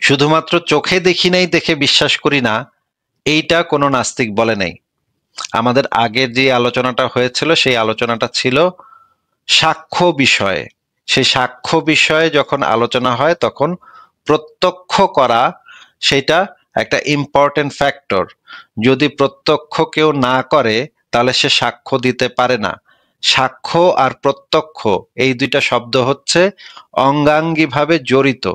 শুধুমাত্র চোখে দেখি নাই দেখে বিশ্বাস করি না, এইটা কোনো নাস্তিক বলে নাই। আমাদের আগের যে আলোচনাটা হয়েছিল সেই আলোচনাটা ছিল সাক্ষ্য বিষয়ে। সেই সাক্ষ্য বিষয়ে যখন আলোচনা হয় তখন প্রত্যক্ষ করা সেটা একটা ইম্পর্টেন্ট ফ্যাক্টর। যদি প্রত্যক্ষ কেউ না করে তাহলে সে সাক্ষ্য দিতে পারে না। সাক্ষ্য আর প্রত্যক্ষ এই দুইটা শব্দ হচ্ছে অঙ্গাঙ্গিভাবে জড়িত।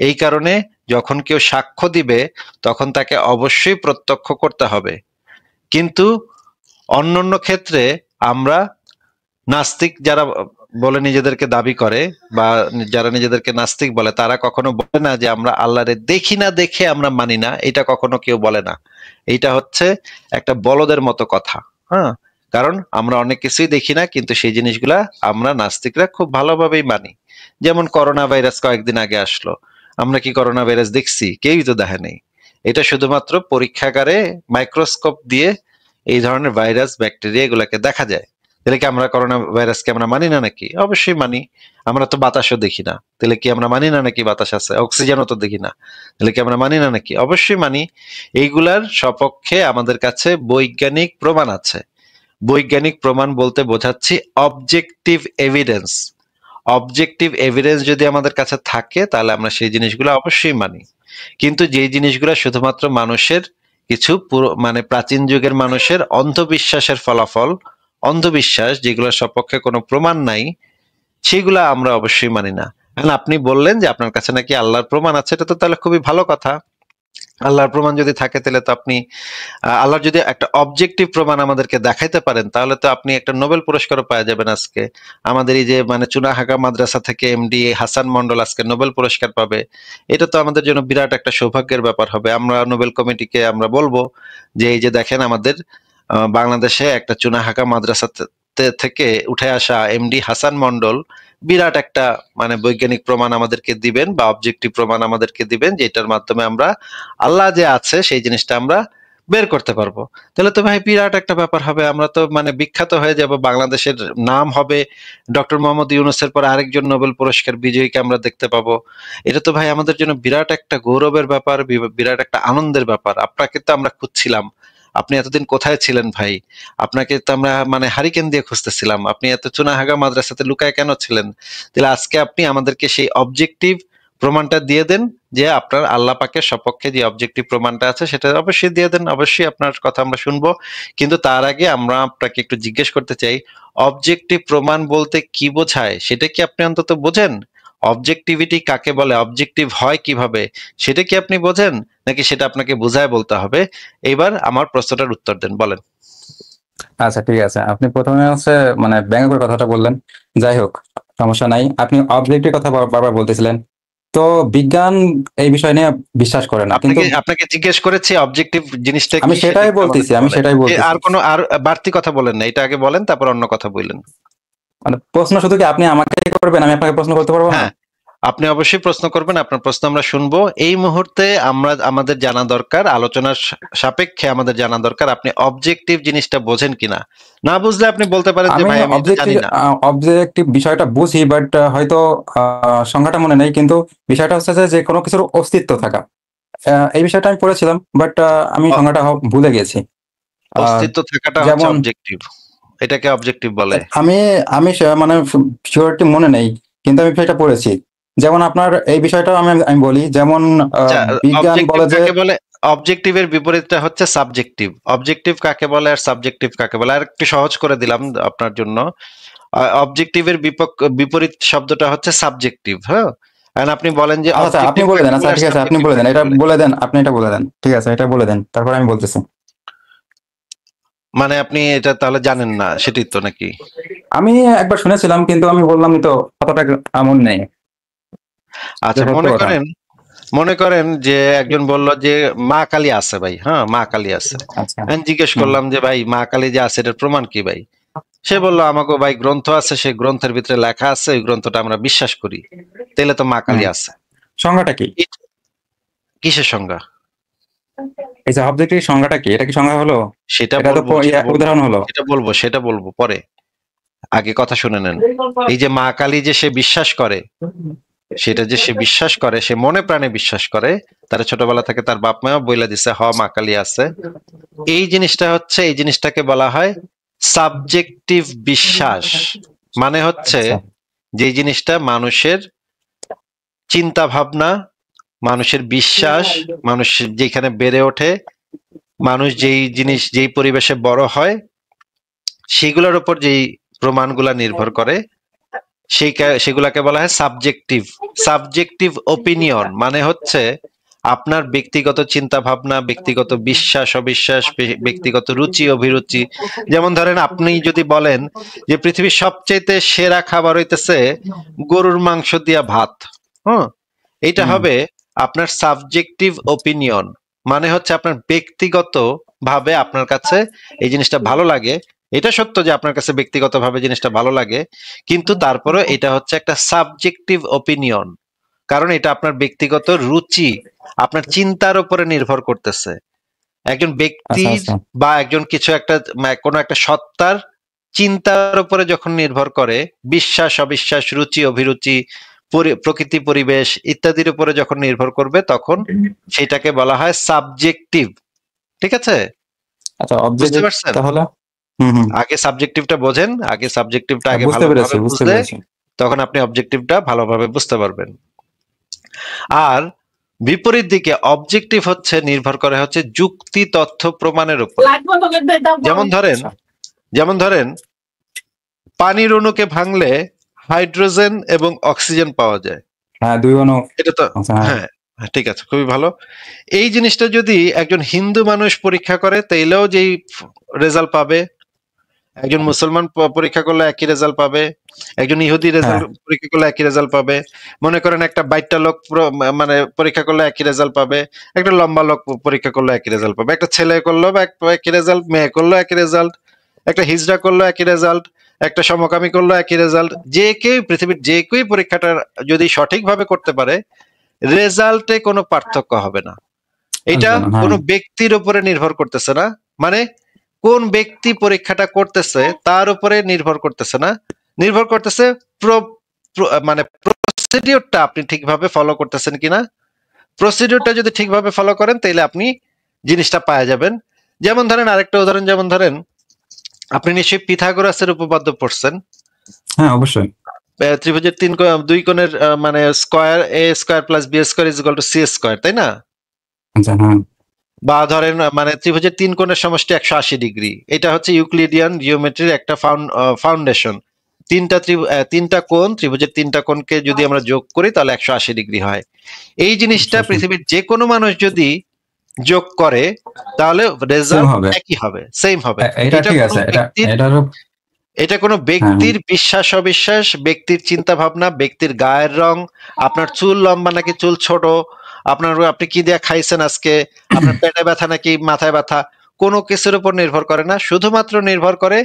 এই কারণে যখন কেউ সাক্ষ্য দিবে তখন তাকে অবশ্যই প্রত্যক্ষ করতে হবে। কিন্তু অন্যান্য ক্ষেত্রে আমরা নাস্তিক যারা বলে নিজেদেরকে দাবি করে বা যারা নিজেদেরকে নাস্তিক বলে তারা কখনো বলে না যে আমরা আল্লাহরে দেখি না দেখে আমরা মানি না, এটা কখনো কেউ বলে না। এইটা হচ্ছে একটা বলদের মতো কথা। হ্যাঁ, কারণ আমরা অনেক কিছুই দেখি না কিন্তু সেই জিনিসগুলা আমরা নাস্তিকরা খুব ভালোভাবেই মানি। যেমন করোনা ভাইরাস কয়েকদিন আগে আসলো, আমরা কি করোনা ভাইরাস দেখছি? কেউই তো দেখে নেই। এটা শুধুমাত্র পরীক্ষাগারে মাইক্রোস্কোপ দিয়ে এই ধরনের ভাইরাস ব্যাকটেরিয়া এগুলাকে দেখা যায়। তাহলে কি আমরা করোনা ভাইরাসকে আমরা মানি না নাকি? অবশ্যই মানি। আমরা তো বাতাসও দেখি না, তাহলে কি আমরা মানি না নাকি বাতাস আছে? অক্সিজেনও তো দেখি না, তাহলে কি আমরা মানি না নাকি? অবশ্যই মানি। এইগুলার সপক্ষে আমাদের কাছে বৈজ্ঞানিক প্রমাণ আছে। বৈজ্ঞানিক প্রমাণ বলতে বোঝাচ্ছি অবজেক্টিভ এভিডেন্স। অবজেক্টিভ এভিডেন্স যদি আমাদের কাছে থাকে তাহলে আমরা সেই জিনিসগুলো অবশ্যই মানি। কিন্তু যে জিনিসগুলো শুধুমাত্র মানুষের কিছু মানে প্রাচীন যুগের মানুষের অন্ধবিশ্বাসের ফলাফল, অন্ধবিশ্বাস যেগুলোর সপক্ষে কোনো প্রমাণ নাই, সেগুলা আমরা অবশ্যই মানি না। এখন আপনি বললেন যে আপনার কাছে নাকি আল্লাহর প্রমাণ আছে, এটা তো তাহলে খুবই ভালো কথা। আল্লাহর প্রমাণ যদি থাকে তাহলে তো আপনি আল্লাহর যদি একটা অবজেক্টিভ প্রমাণ আমাদেরকে দেখাইতে পারেন তাহলে তো আপনি একটা নোবেল পুরস্কারও পাওয়া যাবেন আজকে। আমাদের এই যে মানে চুনাহাগা মাদ্রাসা থেকে এমডি হাসান মন্ডল আজকে নোবেল পুরস্কার পাবে, এটা তো আমাদের জন্য বিরাট একটা সৌভাগ্যের ব্যাপার হবে। আমরা নোবেল কমিটিকে আমরা বলবো যে এই যে দেখেন আমাদের বাংলাদেশে একটা চুনাহাগা মাদ্রাসা থেকে উঠে আসা এমডি হাসান মন্ডল বিরাট একটা মানে বৈজ্ঞানিক প্রমাণ আমাদেরকে দিবেন বা অবজেক্টিভ প্রমাণ আমাদেরকে দিবেন, যেটার মাধ্যমে আমরা আল্লাহ যে আছে সেই জিনিসটা আমরা বের করতে পারবো। তাহলে তো ভাই বিরাট একটা ব্যাপার হবে, আমরা তো মানে বিখ্যাত হয়ে যাব, বাংলাদেশের নাম হবে। ডক্টর মোহাম্মদ ইউনূসের পর আরেকজন নোবেল পুরস্কার বিজয়ীকে আমরা দেখতে পাবো। এটা তো ভাই আমাদের জন্য বিরাট একটা গৌরবের ব্যাপার, বিরাট একটা আনন্দের ব্যাপার। আপনাকে তো আমরা খুঁজছিলাম, আপনি এতদিন কোথায় ছিলেন ভাই? আপনাকে তো আমরা মানে হারিকেন দিয়ে খুঁজতেছিলাম, আপনি এত চুনাহাগা মাদ্রাসাতে লুকায় কেন ছিলেন? তাহলে আজকে আপনি আমাদেরকে সেই অবজেক্টিভ প্রমাণটা দিয়ে দেন যে আপনার আল্লাহ পাকের সপক্ষে যে অবজেক্টিভ প্রমাণটা আছে সেটা অবশ্যই দিয়ে দেন। অবশ্যই আপনার কথা আমরা শুনবো। কিন্তু তার আগে আমরা আপনাকে একটু জিজ্ঞেস করতে চাই, অবজেক্টিভ প্রমাণ বলতে কি বোঝায় সেটা কি আপনি অন্তত বোঝেন? অবজেক্টিভিটি কাকে বলে, অবজেক্টিভ হয় কিভাবে, সেটা কি আপনি বোঝেন, নাকি সেটা আপনাকে বোঝায় বলতে হবে? এইবার আমার প্রশ্নটার উত্তর দেন, বলেন। আচ্ছা, ঠিক আছে। আপনি প্রথমে হচ্ছে মানে ব্যঙ্গ করে কথাটা বললেন। যাই হোক, সমস্যা নাই। আপনি অবজেক্টের কথা বারবার বলতেছিলেন। তো বিজ্ঞান এই বিষয় নিয়ে বিশ্বাস করে না, কিন্তু আপনাকে আপনাকে জিজ্ঞেস করেছি অবজেক্টিভ জিনিসটা আমি কি, সেটা সেটাই একটু বলতেছি, আমাদেরকে আমি বলেন। সেটাই বলতেছি। আর কোনো আর বাড়তি কথা বলেন না, এটা আগে বলেন তারপর অন্য কথা বললেন। মানে প্রশ্ন শুধু কি আপনি আমাকে করবেন, আমি আপনাকে প্রশ্ন করতে পারবো না? হ্যাঁ, আপনি অবশ্যই প্রশ্ন করবেন, আপনার প্রশ্ন আমরা শুনবো। এই মুহূর্তে আমরা আমাদের জানা দরকার, আলোচনার সাপেক্ষে আমাদের জানা দরকার আপনি অবজেক্টিভ জিনিসটা বোঝেন কিনা। না বুঝলে আপনি বলতে পারেন যে আমি ভাই আমি এটা অবজেক্টিভ জানি না। অবজেক্টিভ বিষয়টা বুঝি, বাট হয়তো সংজ্ঞাটা মনে নেই। কিন্তু বিষয়টা হচ্ছে যে কোনো কিছুর অস্তিত্ব থাকা, এই বিষয়টা আমি পড়েছিলাম, বাট আমি অ- সংজ্ঞাটা ভুলে গেছি। আহ, অস্তিত্ব থাকাটা হচ্ছে যেমন অবজেক্টিভ, এটাকে অবজেক্টিভ বলে। আমি আমি মানে শিওরিটি মনে নেই, কিন্তু আমি বিষয়টা পড়েছি। যেমন আপনার এই বিষয়টা আমি আমি বলি, যেমন আচ্ছা, বিজ্ঞান অবজেক্টিভ বলে যে কাকে বলে? অবজেক্টিভের বিপরীতটা হচ্ছে সাবজেক্টিভ। অবজেক্টিভ কাকে বলে আর সাবজেক্টিভ কাকে বলে, আর একটু সহজ করে দিলাম আপনার জন্য। অবজেক্টিভের বিপরীত শব্দটা হচ্ছে সাবজেক্টিভ। হ্যাঁ, আর আপনি বলেন যে আচ্ছা আচ্ছা, আপনি অবজেক্টিভ বলে কাকে দেন। বলে আচ্ছা আর ঠিক আছে, আপনি সাবজেক্টিভ বলে দেন, কাকে এটা বলে। বলে দেন, আপনি এটা বলে দেন। ঠিক আছে, এটা বলে দেন, তারপর আমি বলতেছি। মানে আপনি এটা তাহলে জানেন না সেটাই তো নাকি? আমি একবার শুনেছিলাম, কিন্তু আমি বললাম তো কতটা এমন নেই, যে আচ্ছা, সত্য মনে কথা। করেন, মনে করেন যে একজন বলল যে মা কালী আছে ভাই, হ্যাঁ মা কালী আছে। আচ্ছা। আমি জিজ্ঞেস হুম। করলাম যে ভাই মা কালী যে আছে এটার প্রমাণ কি ভাই? সে বললো আমাকে ভাই গ্রন্থ আছে, সেই গ্রন্থের ভিতরে লেখা আছে, ওই গ্রন্থটা আমরা বিশ্বাস করি, তাহলে তো মা কালী হুম। আছে। সংজ্ঞাটা কি? কিসের সংজ্ঞা? এই যে অবজেক্টিভ সংজ্ঞাটা কি, এটা কি সংজ্ঞা হলো? সেটা এটা তো বলবো, সেটা বলবো, উদাহরণ হলো। সেটা বলবো পরে। আগে কথা শুনে নেন। এই যে মা কালী যে সে বিশ্বাস করে, সেটা যে সে বিশ্বাস করে, সে মনে প্রাণে বিশ্বাস করে, তার ছোটবেলা থেকে তার বাপ মাও বইলা দিছে হ মা কালী আছে, এই জিনিসটাকে বলা হয় সাবজেক্টিভ বিশ্বাস। মানে হচ্ছে আচ্ছা যে জিনিসটা মানুষের চিন্তা ভাবনা, মানুষের বিশ্বাস, মানুষ যেখানে বেড়ে ওঠে, মানুষ যেই পরিবেশে বড় হয়, সেগুলোর উপর যেই প্রমাণগুলা নির্ভর করে, সেগুলাকে বলা হয় সাবজেক্টিভ ওপিনিয়ন। মানে হচ্ছে আপনার ব্যক্তিগত চিন্তা ভাবনা, ব্যক্তিগত বিশ্বাস অবিশ্বাস, ব্যক্তিগত রুচি অভিরুচি। যেমন ধরেন আপনি যদি বলেন যে পৃথিবীর সবচাইতে সেরা খাবার হইতেছে গরুর মাংস দিয়া ভাত, হ্যাঁ, এটা হুম হবে আপনার সাবজেক্টিভ ওপিনিয়ন। মানে হচ্ছে আপনার ব্যক্তিগত ভাবে আপনার কাছে এই জিনিসটা ভালো লাগে। এটা সত্য যে আপনার কাছে ব্যক্তিগতভাবে জিনিসটা ভালো লাগে, কিন্তু তারপরে এটা হচ্ছে একটা সাবজেক্টিভ ওপিনিয়ন, কারণ এটা আপনার ব্যক্তিগত রুচি, আপনার চিন্তার উপরে নির্ভর করতেছে। একজন আচ্ছা ব্যক্তির আচ্ছা বা একজন কিছু একটা কোনো একটা সত্তার চিন্তার উপরে যখন নির্ভর করে, বিশ্বাস অবিশ্বাস, রুচি অভিরুচি, প্রকৃতি পরিবেশ ইত্যাদির উপরে যখন নির্ভর করবে, তখন সেটাকে বলা হয় সাবজেক্টিভ। ঠিক আছে, আচ্ছা বুঝতে অবজেক্টিভ পারছেন? তাহলে হুম আগে সাবজেক্টিভটা বোঝেন, আগে সাবজেক্টিভটা আগে বুঝতে পেরেছি ভালোভাবে বুঝতে বুঝলে পেরেছি তখন আপনি অবজেক্টিভটা ভালোভাবে বুঝতে পারবেন। আর বিপরীত দিকে অবজেক্টিভ হচ্ছে নির্ভর করে হচ্ছে যুক্তি তথ্য প্রমাণের উপরে। যেমন ধরেন আচ্ছা যেমন ধরেন পানির অণুকে ভাঙলে হাইড্রোজেন এবং অক্সিজেন পাওয়া যায়। হ্যাঁ দুই অনু এটা তো, আচ্ছা হ্যাঁ হ্যাঁ, ঠিক আছে, খুবই ভালো। এই জিনিসটা যদি একজন হিন্দু মানুষ পরীক্ষা করে তাইলেও যেই রেজাল্ট পাবে, একজন মুসলমান পরীক্ষা করলে একই রেজাল্ট পাবে, একজন ইহুদি হ্যাঁ পরীক্ষা করলে একই রেজাল্ট পাবে। মনে করেন একটা বাইটটা লোক মানে পরীক্ষা করলে একই রেজাল্ট পাবে, একটা লম্বা লোক পরীক্ষা করলে একই রেজাল্ট পাবে, একটা ছেলে করলেও একই রেজাল্ট, মেয়ে করলেও একই রেজাল্ট, একটা হিজড়া করলেও একই রেজাল্ট, একটা সমকামী করলেও একই রেজাল্ট। যে কেউ পৃথিবীর যে কেউ পরীক্ষাটা যদি সঠিকভাবে করতে পারে, রেজাল্টে কোনো পার্থক্য হবে না। এটা আসবে না হ্যাঁ কোনো ব্যক্তির উপরে নির্ভর করতেছে না, মানে কোন ব্যক্তি পরীক্ষাটা করতেছে তার উপরে নির্ভর করতেছে না, নির্ভর করতেছে মানে প্রসিডিওরটা আপনি ঠিকভাবে ফলো করতেছেন কিনা। প্রসিডিওরটা যদি ঠিকভাবে ফলো করেন তাহলে আপনি জিনিসটা পাওয়া যাবেন। যেমন ধরেন আরেকটা উদাহরণ, যেমন ধরেন আপনি নিশ্চয়ই পিথাগোরাসের উপপাদ্য পড়ছেন। হ্যাঁ অবশ্যই ত্রিভুজের দুই কোণের মানে square A square plus B square is equal to C square, তাই না? আচ্ছা হ্যাঁ বা ধরেন মানে ত্রিভুজের তিন কোণের সমষ্টি 180 ডিগ্রি, এটা হচ্ছে ইউক্লিডিয়ান জিওমেট্রির একটা ফাউন্ডেশন। তিনটা কোণ, ত্রিভুজের তিনটা কোণকে যদি আমরা যোগ করি তাহলে 180 ডিগ্রি হয়। এই জিনিসটা আচ্ছা আচ্ছা পৃথিবীর যে কোনো মানুষ যদি যোগ করে তাহলে সেম রেজাল্ট হবে একই হবে, সেম হবে। এটা এটা ঠিক কোনো আছে ব্যক্তির এটারও এটা কোনো হ্যাঁ হ্যাঁ ব্যক্তির বিশ্বাস অবিশ্বাস, ব্যক্তির চিন্তা ভাবনা, ব্যক্তির গায়ের রং, আপনার চুল লম্বা নাকি চুল ছোট, আপনি কি দিয়ে খাইছেন আজকে, আপনার পেটে ব্যথা নাকি মাথায় ব্যথা, কোনো কিছুর উপর নির্ভর করে না। শুধুমাত্র নির্ভর করে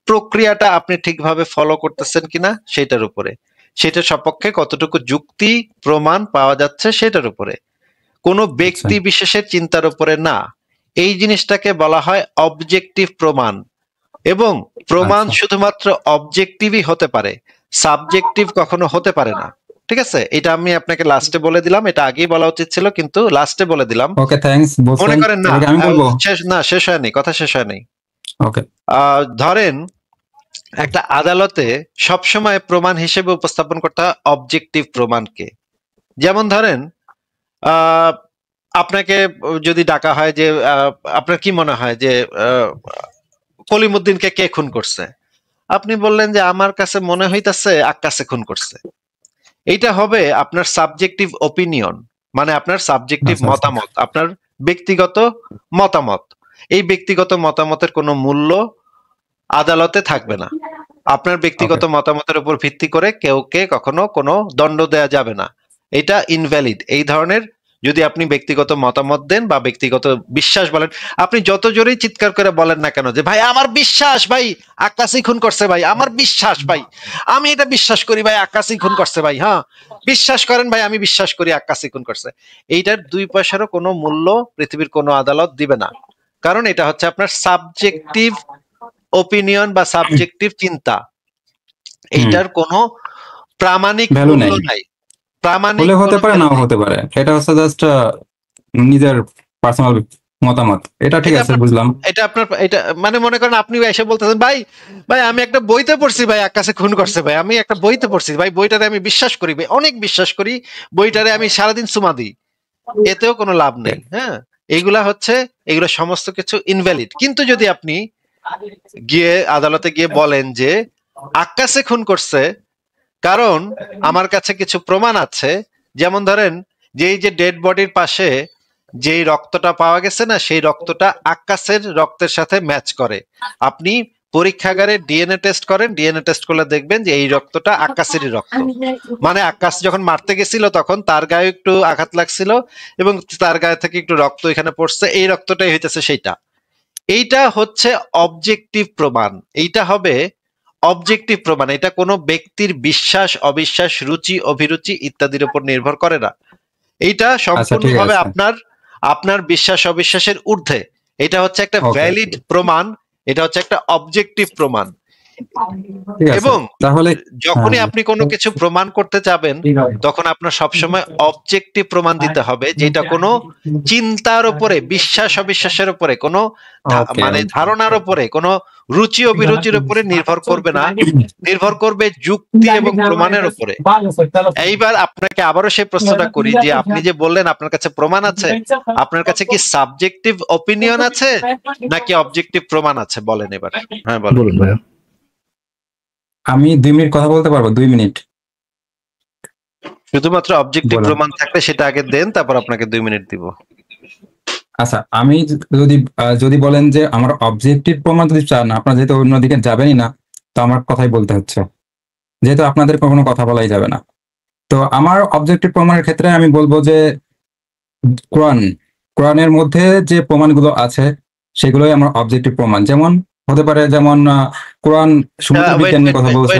প্রক্রিয়াটা আপনি ঠিকভাবে ফলো করতেছেন কিনা সেটার উপরে, সেটার সপক্ষে কতটুকু যুক্তি প্রমাণ পাওয়া যাচ্ছে সেটার উপরে, কোনো আচ্ছা ব্যক্তি বিশেষের চিন্তার উপরে না। এই জিনিসটাকে বলা হয় অবজেক্টিভ প্রমাণ। এবং প্রমাণ আচ্ছা শুধুমাত্র অবজেক্টিভই হতে পারে, সাবজেক্টিভ কখনো হতে পারে না। ঠিক আছে, এটা আমি আপনাকে লাস্টে বলে দিলাম, এটা আগেই বলা উচিত ছিল কিন্তু লাস্টে বলে দিলাম। ওকে থ্যাঙ্কস মনে বলছেন করেন না, এবার কি আমি বলবো শেষ হয়নি, কথা শেষ হয়নি। ওকে ধরেন একটা আদালতে সবসময় প্রমাণ হিসেবে উপস্থাপন করতে হয় অবজেক্টিভ প্রমাণকে। যেমন ধরেন আহ আপনাকে যদি ডাকা হয় যে আপনার কি মনে হয় যে আহ, কলিমুদ্দিনকে কে খুন করছে, আপনি বললেন যে আমার কাছে মনে হইতাছে আক্কাসে খুন করছে। এইটা হবে আপনার সাবজেক্টিভ ওপিনিয়ন, মানে আপনার সাবজেক্টিভ আচ্ছা আচ্ছা মতামত, আপনার ব্যক্তিগত মতামত। এই ব্যক্তিগত মতামতের কোনো মূল্য আদালতে থাকবে না। আপনার ওকে ব্যক্তিগত মতামতের উপর ভিত্তি করে কেউকে কখনো কোনো দণ্ড দেয়া যাবে না। এটা ইনভ্যালিড। এই ধরনের যদি আপনি ব্যক্তিগত মতামত দেন বা ব্যক্তিগত বিশ্বাস বলেন, আপনি যত জোরেই চিৎকার করে বলেন না কেন যে ভাই আমার বিশ্বাস, ভাই আক্কাসই খুন করছে, ভাই আমার বিশ্বাস, ভাই আমি এটা বিশ্বাস করি, ভাই আক্কাসই খুন করছে, ভাই হ্যাঁ বিশ্বাস করেন ভাই, আমি বিশ্বাস করি আক্কাসই খুন করছে, এইটার 2 পয়সারও কোনো মূল্য পৃথিবীর কোনো আদালত দিবে না। কারণ এটা হচ্ছে আপনার সাবজেক্টিভ ওপিনিয়ন বা সাবজেক্টিভ চিন্তা, হুম এইটার কোনো প্রামাণিক ভ্যালু মূল্য নেই নাই। প্রামাণিক হলে হতে কোনো পারে, নাও জ্ঞান নেই। হতে পারে, এটা হচ্ছে জাস্ট নিজের পার্সোনাল মতামত। এটা ঠিক এটা আছে, আপনার বুঝলাম। এটা মানে মনে করেন আপনি এসে বলতেছেন ভাই, ভাই আমি একটা বইতে পড়ছি ভাই আক্কাসে খুন করছে ভাই, আমি একটা বইতে পড়ছি ভাই, বইটারে আমি বিশ্বাস করি ভাই, অনেক বিশ্বাস করি, বইটারে আমি সারাদিন চুমা দিই, এতেও কোনো লাভ নেই। হ্যাঁ, এগুলো সমস্ত কিছু ইনভ্যালিড। কিন্তু যদি আপনি গিয়ে আদালতে গিয়ে বলেন যে আক্কাসে খুন করছে, কারণ আমার কাছে কিছু প্রমাণ আছে, যেমন ধরেন যে এই যে ডেড বডির পাশে যেই রক্তটা পাওয়া গেছে না, সেই রক্তটা আক্কাসের রক্তের সাথে ম্যাচ করে। আপনি পরীক্ষাগারে ডিএনএ টেস্ট করেন, ডিএনএ টেস্ট করলে দেখবেন যে এই রক্তটা আক্কাসেরই রক্ত। মানে আক্কাস যখন মারতে গেছিল তখন তার গায়ে একটু আঘাত লাগছিল এবং তার গায়ে থেকে একটু রক্ত এখানে পড়ছে, এই রক্তটাই হইতেছে সেইটা। এইটা হচ্ছে অবজেক্টিভ প্রমাণ, এইটা হবে অবজেক্টিভ প্রমাণ। এটা কোনো ব্যক্তির বিশ্বাস অবিশ্বাস, রুচি অভিরুচি ইত্যাদির উপর নির্ভর করে না। এইটা আচ্ছা, ঠিক সম্পূর্ণভাবে আছে। আপনার আপনার বিশ্বাস অবিশ্বাসের ঊর্ধ্বে। এটা হচ্ছে একটা ওকে, ভ্যালিড প্রমাণ, এটা হচ্ছে একটা অবজেক্টিভ প্রমাণ। ঠিক আছে এবং তাহলে। হ্যাঁ, যখনই আপনি কোনো কিছু প্রমাণ করতে যাবেন তখন আপনার সবসময় অবজেক্টিভ প্রমাণ দিতে হবে, যেটা কোনো চিন্তার উপরে, বিশ্বাস অবিশ্বাসের উপরে, কোনো ওকে, মানে ধারণার উপরে, কোনো রুচি অভিরুচির উপরে নির্ভর করবে না, নির্ভর করবে যুক্তি এবং প্রমাণের উপরে। এইবার আপনাকে আবারও সেই প্রশ্নটা করি যে আপনি যে বললেন আপনার কাছে প্রমাণ আছে, আপনার কাছে কি সাবজেক্টিভ অপিনিয়ন আছে নাকি অবজেক্টিভ প্রমাণ আছে, বলেন এবার। হ্যাঁ বলেন। বলুন ভাইয়া। আমি 2 মিনিট কথা বলতে পারবো? 2 মিনিট শুধুমাত্র অবজেক্টিভ বলেন। প্রমাণ থাকলে সেটা আগে দেন, তারপর আপনাকে 2 মিনিট দিব। আচ্ছা, আমি যদি বলেন যে আমার অবজেক্টিভ প্রমাণ যদি চান, আপনারা যেহেতু অন্যদিকে যাবেনই না, তো আমার কথাই বলতে হচ্ছে, যেহেতু আপনাদের কোনো কথা বলাই যাবে না। তো আমার অবজেক্টিভ প্রমাণের ক্ষেত্রে আমি বলবো যে কোরআনের মধ্যে যে প্রমাণগুলো আছে সেগুলোই আমার অবজেক্টিভ প্রমাণ। যেমন হতে পারে, যেমন কোরআন সমুদ্র বিজ্ঞান নিয়ে কথা বলছে।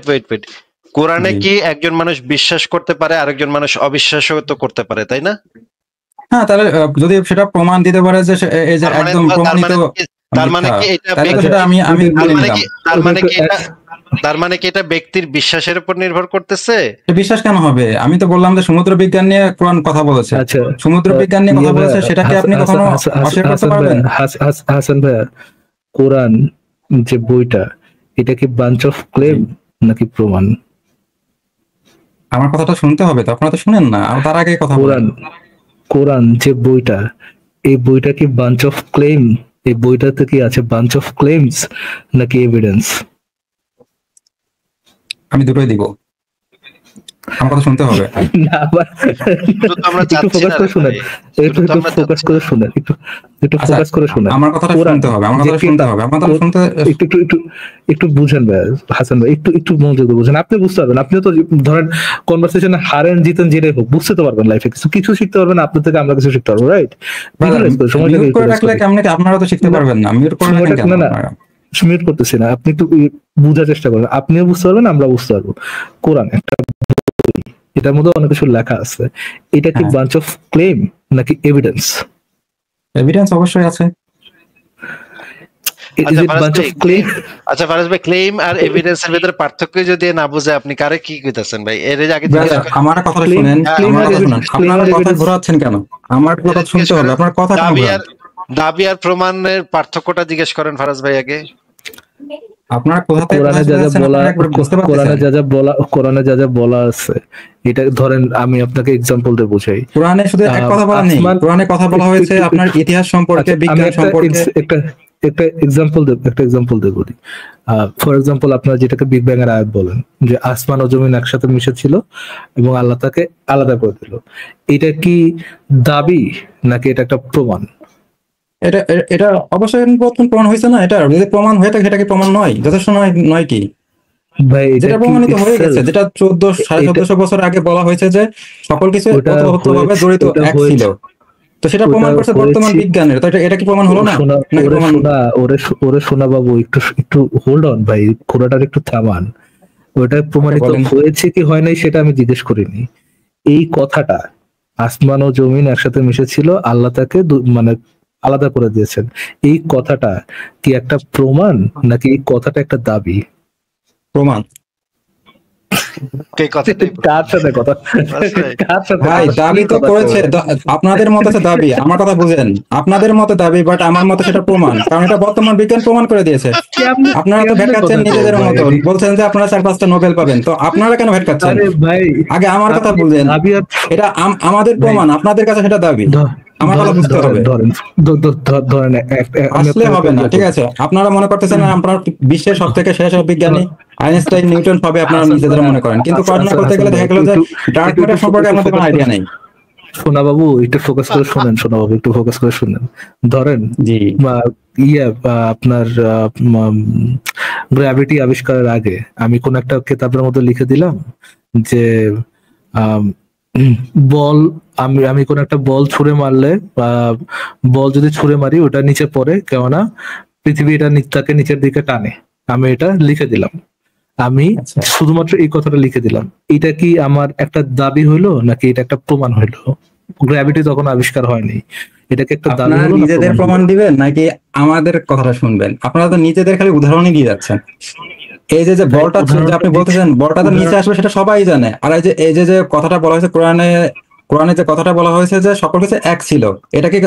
ওয়েট, কোরআনে জি। কি একজন মানুষ বিশ্বাস করতে পারে, আরেকজন মানুষ অবিশ্বাসও তো করতে পারে, তাই না? হ্যাঁ, তাহলে যদি সেটা প্রমাণ দিতে পারে যে এই যে তার মানে একদম প্রমাণিত তার মানে মিথ্যা, কি এটা তাহলে তো ব্যক্তি- সেটা আমি তার মেনে মানে নিলাম। কি তার মানে কি এটা তার মানে কি এটা ব্যক্তির বিশ্বাসের উপর নির্ভর করতেছে? এটা বিশ্বাস কেন হবে? আমি তো বললাম যে সমুদ্র বিজ্ঞান নিয়ে কোরআন কথা বলেছে। আচ্ছা, সমুদ্র বিজ্ঞান নিয়ে কথা ইয়ে বলেছে, ভাইয়া, সেটাকে আপনি কখনো অস্বীকার করতে পারবেন? হাসান ভাইয়া, কোরআন যে বইটা, এটা কি বাঞ্চ অফ ক্লেম নাকি প্রমাণ? আমার কথাটা শুনতে হবে তো, আপনারা তো শুনেন না, তার আগে কথা বলেন। কোরআন যে বইটা, এই বইটা কি বাঞ্চ অফ ক্লেম? এই বইটাতে কি আছে বাঞ্চ অফ ক্লেমস নাকি এভিডেন্স? আমি দুটোই দিব, আমার কথা শুনতে হবে। না, আবার শুধু তো আমরা একটু চাচ্ছি ফোকাস না করে রে শুনেন, ভাই, একটু শুধু তো আমরা ফোকাস চাচ্ছি করে না। শুনেন, একটু আচ্ছা, ফোকাস করে শুনেন। আমার কথাটা কোরআন শুনতে হবে, আমার যে কথাটা কি- শুনতে হবে, আমার কথাটা শুনতে। একটু একটু একটু একটু বুঝেন ভাই, হাসান ভাই, একটু মনোযোগ দিয়ে বুঝেন। আপনি বুঝতে পারবেন, আপনিও তো ধরেন কনভারসেশনে হারেন জিতেন যেটাই হোক, বুঝতে তো পারবেন, লাইফে কিছু শিখতে পারবেন, আপনার থেকে আমরা কিছু শিখতে পারবো, রাইট? মিউট করে রাখলে কেমনে কি আপনারা তো শিখতে পারবেন না? মিউট করে রাখেন কেন আপনারা? মিউট করতেছি না, আপনি একটু বুঝার চেষ্টা করেন, আপনিও বুঝতে পারবেন, আমরা বুঝতে পারবো। কোরআন একটা বই, এটার মধ্যে অনেক কিছু লেখা আছে, এটা কি হ্যাঁ। বাঞ্চ অফ ক্লেম নাকি এভিডেন্স? এভিডেন্স অবশ্যই আছে। আচ্ছা ফারাজ ভাই, ক্লেম আর এভিডেন্সের ভিতরে পার্থক্য যদি না বুঝে আপনি কারে কি কইতাছেন ভাই? এর আগে জিজ্ঞেস করেন। আমার কথাটা শুনেন, আমার কথা শুনেন, আপনারা কথা ঘোরাচ্ছেন কেন? আমার কথা শুনতে হবে, আপনার কথা কেন ঘোরান? দাবি আর প্রমাণের পার্থক্যটা জিজ্ঞেস করেন ফারাজ ভাই আগে। আপনার কোথাতে কোরআনে যা যা বলা, কোরআনে যা যা বলা আছে, এটা ধরেন আমি আপনাকে এক্সাম্পল দিয়ে বুঝাই। কোরআনে শুধু এক কথা বলা নেই, কোরআনে কথা বলা হয়েছে আপনার ইতিহাস সম্পর্কে, বিজ্ঞান সম্পর্কে। একটা এক্সাম্পল দিয়ে বলি। ফর এক্সাম্পল, আপনারা যেটাকে বিগ ব্যাং এর আয়াত বলেন, যে আসমান ও জমিন একসাথে মিশে ছিল এবং আল্লাহ তাকে আলাদা করে দিল, এটা কি দাবি নাকি এটা একটা প্রমাণ? এটা অবশ্যই প্রমাণ হয়েছে না? এটা যদি প্রমাণ হয়ে থাকে সেটা কি প্রমাণ নয়? যথেষ্ট নয় কি ভাই, যেটা প্রমাণিত হয়ে গেছে, যেটা 1400-1450 বছর আগে বলা হয়েছে যে সকল কিছু ওতপ্রোতভাবে জড়িত এক ছিল, তো সেটা প্রমাণ করছে বর্তমান বিজ্ঞানের। তো এটা কি প্রমাণ হলো না? ওরে শোনা বাবু, একটু হোল্ড অন ভাই, ঘোড়াটার একটু থামান। ওটা প্রমাণিত হয়েছে কি হয় নাই সেটা আমি জিজ্ঞেস করিনি। এই কথাটা, আসমান ও জমিন একসাথে মিশেছিল, আল্লাহ তাকে মানে আলাদা করে দিয়েছেন, এই কথাটা কি একটা প্রমাণ নাকি এই কথাটা একটা দাবি? প্রমাণ। এই কথাটাই কার সাথে কথা, কার সাথে ভাই কথা? দাবি কি তো কথা করেছে, বলছেন? আপনাদের মতো আছে দাবি, আমার কথা বুঝেন, আপনাদের মতো দাবি বাট আমার মতো সেটা প্রমাণ, কারণ এটা বর্তমান বিজ্ঞান প্রমাণ করে দিয়েছে। কেমনে আপনারা তো কেমনে ভেটকাচ্ছেন কথা কও নিজেদের ভাই? মতো, বলছেন যে আপনারা 4-5টা নোবেল পাবেন, তো আপনারা কেন ভেটকাচ্ছেন? আরে ভাই, আগে আমার কথা আপনি বুঝেন, দাবি আর এটা আমাদের ভাই, প্রমাণ, আপনাদের কাছে সেটা দাবি, আমার কথা বুঝতে ধরেন হবে। ধরেন ধরেন আমি আসলে আপনাকে হবে না, ইয়ে ঠিক বলি। আছে? আপনারা মনে করতেছেন না আপনারা বিশ্বের সব থেকে শেষ বিজ্ঞানী ধ- আইনস্টাইন নিউটন হবে, আপনারা হাসান নিজেদের মনে করেন, কিন্তু পড়াশোনা করতে হাসান গেলে ভাই, দেখা গেল যে একটু ডার্ক একটু ম্যাটার সম্পর্কে একটু আমাদের কোনো ফোকাস করে, আইডিয়া নেই। সোনা বাবু একটু ফোকাস করে শুনেন, সোনা বাবু একটু ফোকাস করে শুনেন। ধরেন জি আপনার গ্র্যাভিটি আবিষ্কারের আগে আমি কোন একটা কিতাবের মধ্যে লিখে দিলাম যে আম, বল, আমি কোন একটা বল ছুঁড়ে মারলে বা বল যদি ছুঁড়ে মারি ওটা নিচে পড়ে, কেননা পৃথিবী এটা তাকে নিচের দিকে টানে। আমি এটা লিখে দিলাম, আমি আচ্ছা, শুধুমাত্র এই কথাটা লিখে দিলাম। এটা কি আমার একটা দাবি হইলো নাকি এটা একটা প্রমাণ হইলো? গ্র্যাভিটি তখন আবিষ্কার হয়নি, এটাকে একটা দাবি আপনারা হলো না নিজেদের প্রমাণ হলো? প্রমাণ দিবেন নাকি আমাদের কথাটা শুনবেন? আপনারা তো নিজেদের খালি উদাহরণই দিয়ে যাচ্ছেন। এই যে ভাই বলটা যে উদাহরণটা আপনি দিচ্ছি, বলতেছেন বলটা তো নিচে উদাহরণ আসবে সেটা সবাই জানে, আর এই যে কথাটা বলা হয়েছে কোরআনে, কোরআনে যে কথাটা বলা হয়েছে যে সকল কিছু এক ছিল, এটা কি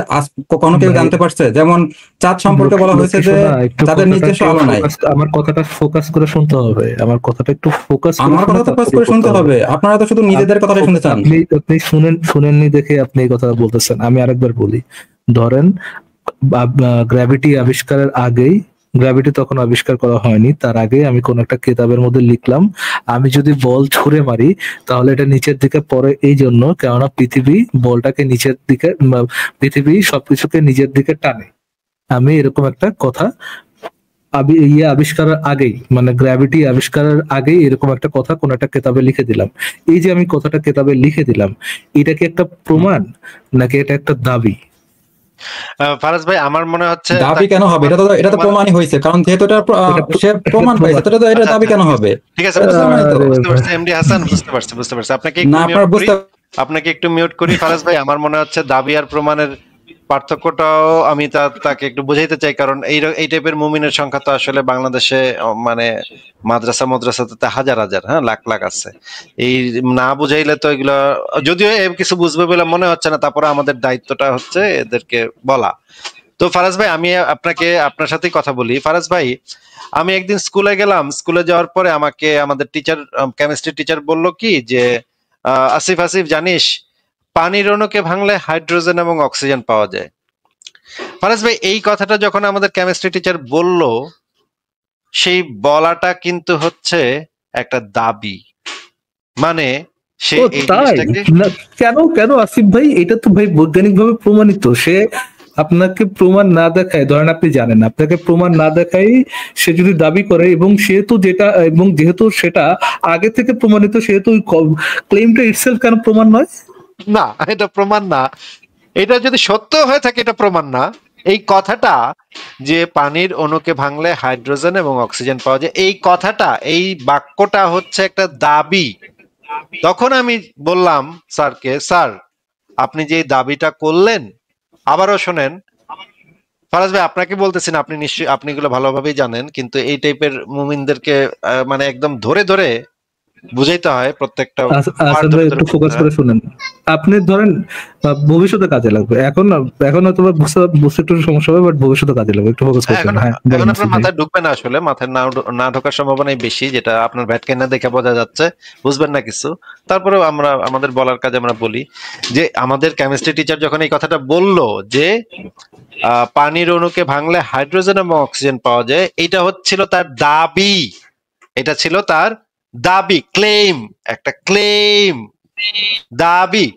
কখনো কেউ ভাই জানতে পারছে? যেমন চাঁদ সম্পর্কে বলা হয়েছে লক্ষ্মী যে শোনা, একটু চাঁদের নিজস্ব কথাটাকে আলো নাই। ফোকাস, আমার কথাটা ফোকাস করে শুনতে হবে, আমার কথাটা একটু ফোকাস করে আমার শুনে কথা তো ফোকাস তারপরে করে করতে শুনতে হবে। হবে, আপনারা তো শুধু নিজেদের কথাটাই শুনতে চান। আপনি আপনি শুনেননি দেখে আপনি এই কথা বলতেছেন। আমি আরেকবার বলি, ধরেন গ্র্যাভিটি আবিষ্কারের আগেই, গ্র্যাভিটি তখন আবিষ্কার করা হয়নি, তার আগে আমি কোন একটা কিতাবের মধ্যে লিখলাম আমি যদি বল ছুঁড়ে মারি তাহলে এটা নিচের দিকে পড়ে, এই জন্য কেননা পৃথিবী বলটাকে নিচের দিকে পৃথিবী সবকিছুকে নিজের দিকে টানে। আমি এরকম একটা কথা আবিষ্কারের আগেই, মানে গ্র্যাভিটি আবিষ্কারের আগেই এরকম একটা কথা কোন একটা কিতাবে লিখে দিলাম। এই যে আমি কথাটা কিতাবে লিখে দিলাম, এটা কি একটা প্রমাণ নাকি এটা একটা দাবি? ফারাজ ভাই আমার মনে হচ্ছে দাবি তাকে কেন হবে? এটা তো প্রমাণই হয়েছে, কারণ যেহেতু এটা এটা সে এটা প্রমাণ পাইছে, প্রমাণ। তো এটা আচ্ছা দাবি আচ্ছা কেন হবে? ঠিক আছে এটা তো প্রমাণিত। আরে বুঝতে ভাই, পারছি এমডি হাসান, বুঝতে পারছি আপনাকে না একটু মিউট আপনারা করি, বুঝতে আপনাকে একটু মিউট করি ফারাজ ভাই। আমার মনে হচ্ছে দাবি আর প্রমাণের পার্থক্যটাও আমি তাকে একটু বুঝাইতে চাই, কারণ এই টাইপের মুমিনের সংখ্যা তো আসলে বাংলাদেশে মানে মাদ্রাসাতে হাজার হাজার, হ্যাঁ, লাখ লাখ আছে। এই না বুঝাইলে তো এগুলো, যদিও কিছু বুঝবে বলে মনে হচ্ছে না, তারপরে আমাদের দায়িত্বটা হচ্ছে এদেরকে বলা। তো ফারাজ ভাই আমি আপনার সাথেই কথা বলি। ফারাজ ভাই, আমি একদিন স্কুলে গেলাম, স্কুলে যাওয়ার পরে আমাকে আমাদের টিচার, কেমিস্ট্রি টিচার বলল কি যে আসিফ আসিফ জানিস পানির অণুকে ভাঙলে হাইড্রোজেন এবং অক্সিজেন পাওয়া যায়। ফারাজ ভাই এই কথাটা যখন আমাদের কেমিস্ট্রি টিচার বলল, সেই বলাটা কিন্তু হচ্ছে একটা দাবি, মানে সে ও এই তাই জিনিসটাকে না? কেন কেন আসিফ ভাই, এটা তো ভাই বৈজ্ঞানিক ভাবে প্রমাণিত। সে আপনাকে প্রমাণ না দেখায়, ধরেন আপনি জানেন, আপনাকে প্রমাণ না দেখায় সে যদি দাবি করে, এবং সেহেতু যেটা, এবং যেহেতু সেটা আগে থেকে প্রমাণিত, সেহেতু ওই ক্লেমটা ইটসেলফ কেন প্রমাণ নয়? না, এটা প্রমাণ না। এটা যদি সত্য হয়ে থাকে এটা প্রমাণ না। এই কথাটা যে পানির অণুকে ভাঙলে হাইড্রোজেন এবং অক্সিজেন পাওয়া যায়, এই কথাটা, এই বাক্যটা হচ্ছে একটা দাবি। তখন আমি বললাম স্যারকে, স্যার আপনি যে এই দাবিটা করলেন, আবারও শোনেন ফারাজ ভাই, আপনাকে বলতেছি না, আপনি নিশ্চয়ই আপনি এগুলো ভালোভাবেই জানেন, কিন্তু এই টাইপের মুমিনদেরকে মানে একদম ধরে ধরে বুঝাইতে হয় প্রত্যেকটা ওয়ার্ড আসাদ ধরে ভাই ধরে একটু বুঝাইতে ফোকাস হয়। করে শুনেন। আপনি ধরেন ভবিষ্যতে কাজে লাগবে, এখন এখন হয়তো বা বুঝতে বুঝতে একটু সমস্যা হবে, বাট ভবিষ্যতে কাজে লাগবে, একটু ফোকাস করে এখন শুনেন। হ্যাঁ এখন বলেন আপনার আসিফ ভাই। মাথায় ঢুকবে না, আসলে মাথায় না ঢোকার সম্ভাবনাই বেশি, যেটা আপনার ভ্যাট কেনা দেখে বোঝা যাচ্ছে, বুঝবেন না কিছু। তারপরেও আমরা আমাদের বলার কাজে আমরা বলি যে আমাদের কেমিস্ট্রি টিচার যখন এই কথাটা বললো যে পানির অণুকে ভাঙলে হাইড্রোজেন এবং অক্সিজেন পাওয়া যায়, এটা হচ্ছিল তার দাবি, এটা ছিল তার দাবি, ক্লেম, একটা ক্লেম, দাবি।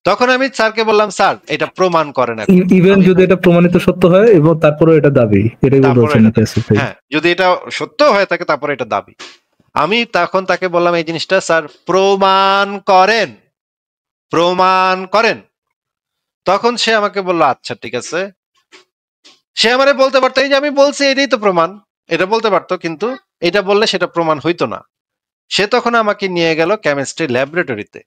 তখন আমি স্যারকে বললাম, স্যার এটা প্রমাণ করেন এখন। ইভেন আমি যদি এটা প্রমাণিত সত্য হয় এবং তারপরে এটা দাবি, এটাই বলতে তারপরে চাচ্ছেন এটা নাকি আসিফ ভাই? হ্যাঁ, যদি এটা সত্য হয়ে থাকে তারপরে এটা দাবি। আমি তখন তাকে বললাম এই জিনিসটা স্যার প্রমাণ করেন, প্রমাণ করেন। তখন সে আমাকে বলল আচ্ছা ঠিক আছে। সে আমারে বলতে পারতো এই যে আমি বলছি এটাই তো প্রমাণ, এটা বলতে পারতো, কিন্তু এটা বললে সেটা প্রমাণ হইতো না। সে তখন আমাকে নিয়ে গেল কেমিস্ট্রি ল্যাবরেটরিতে।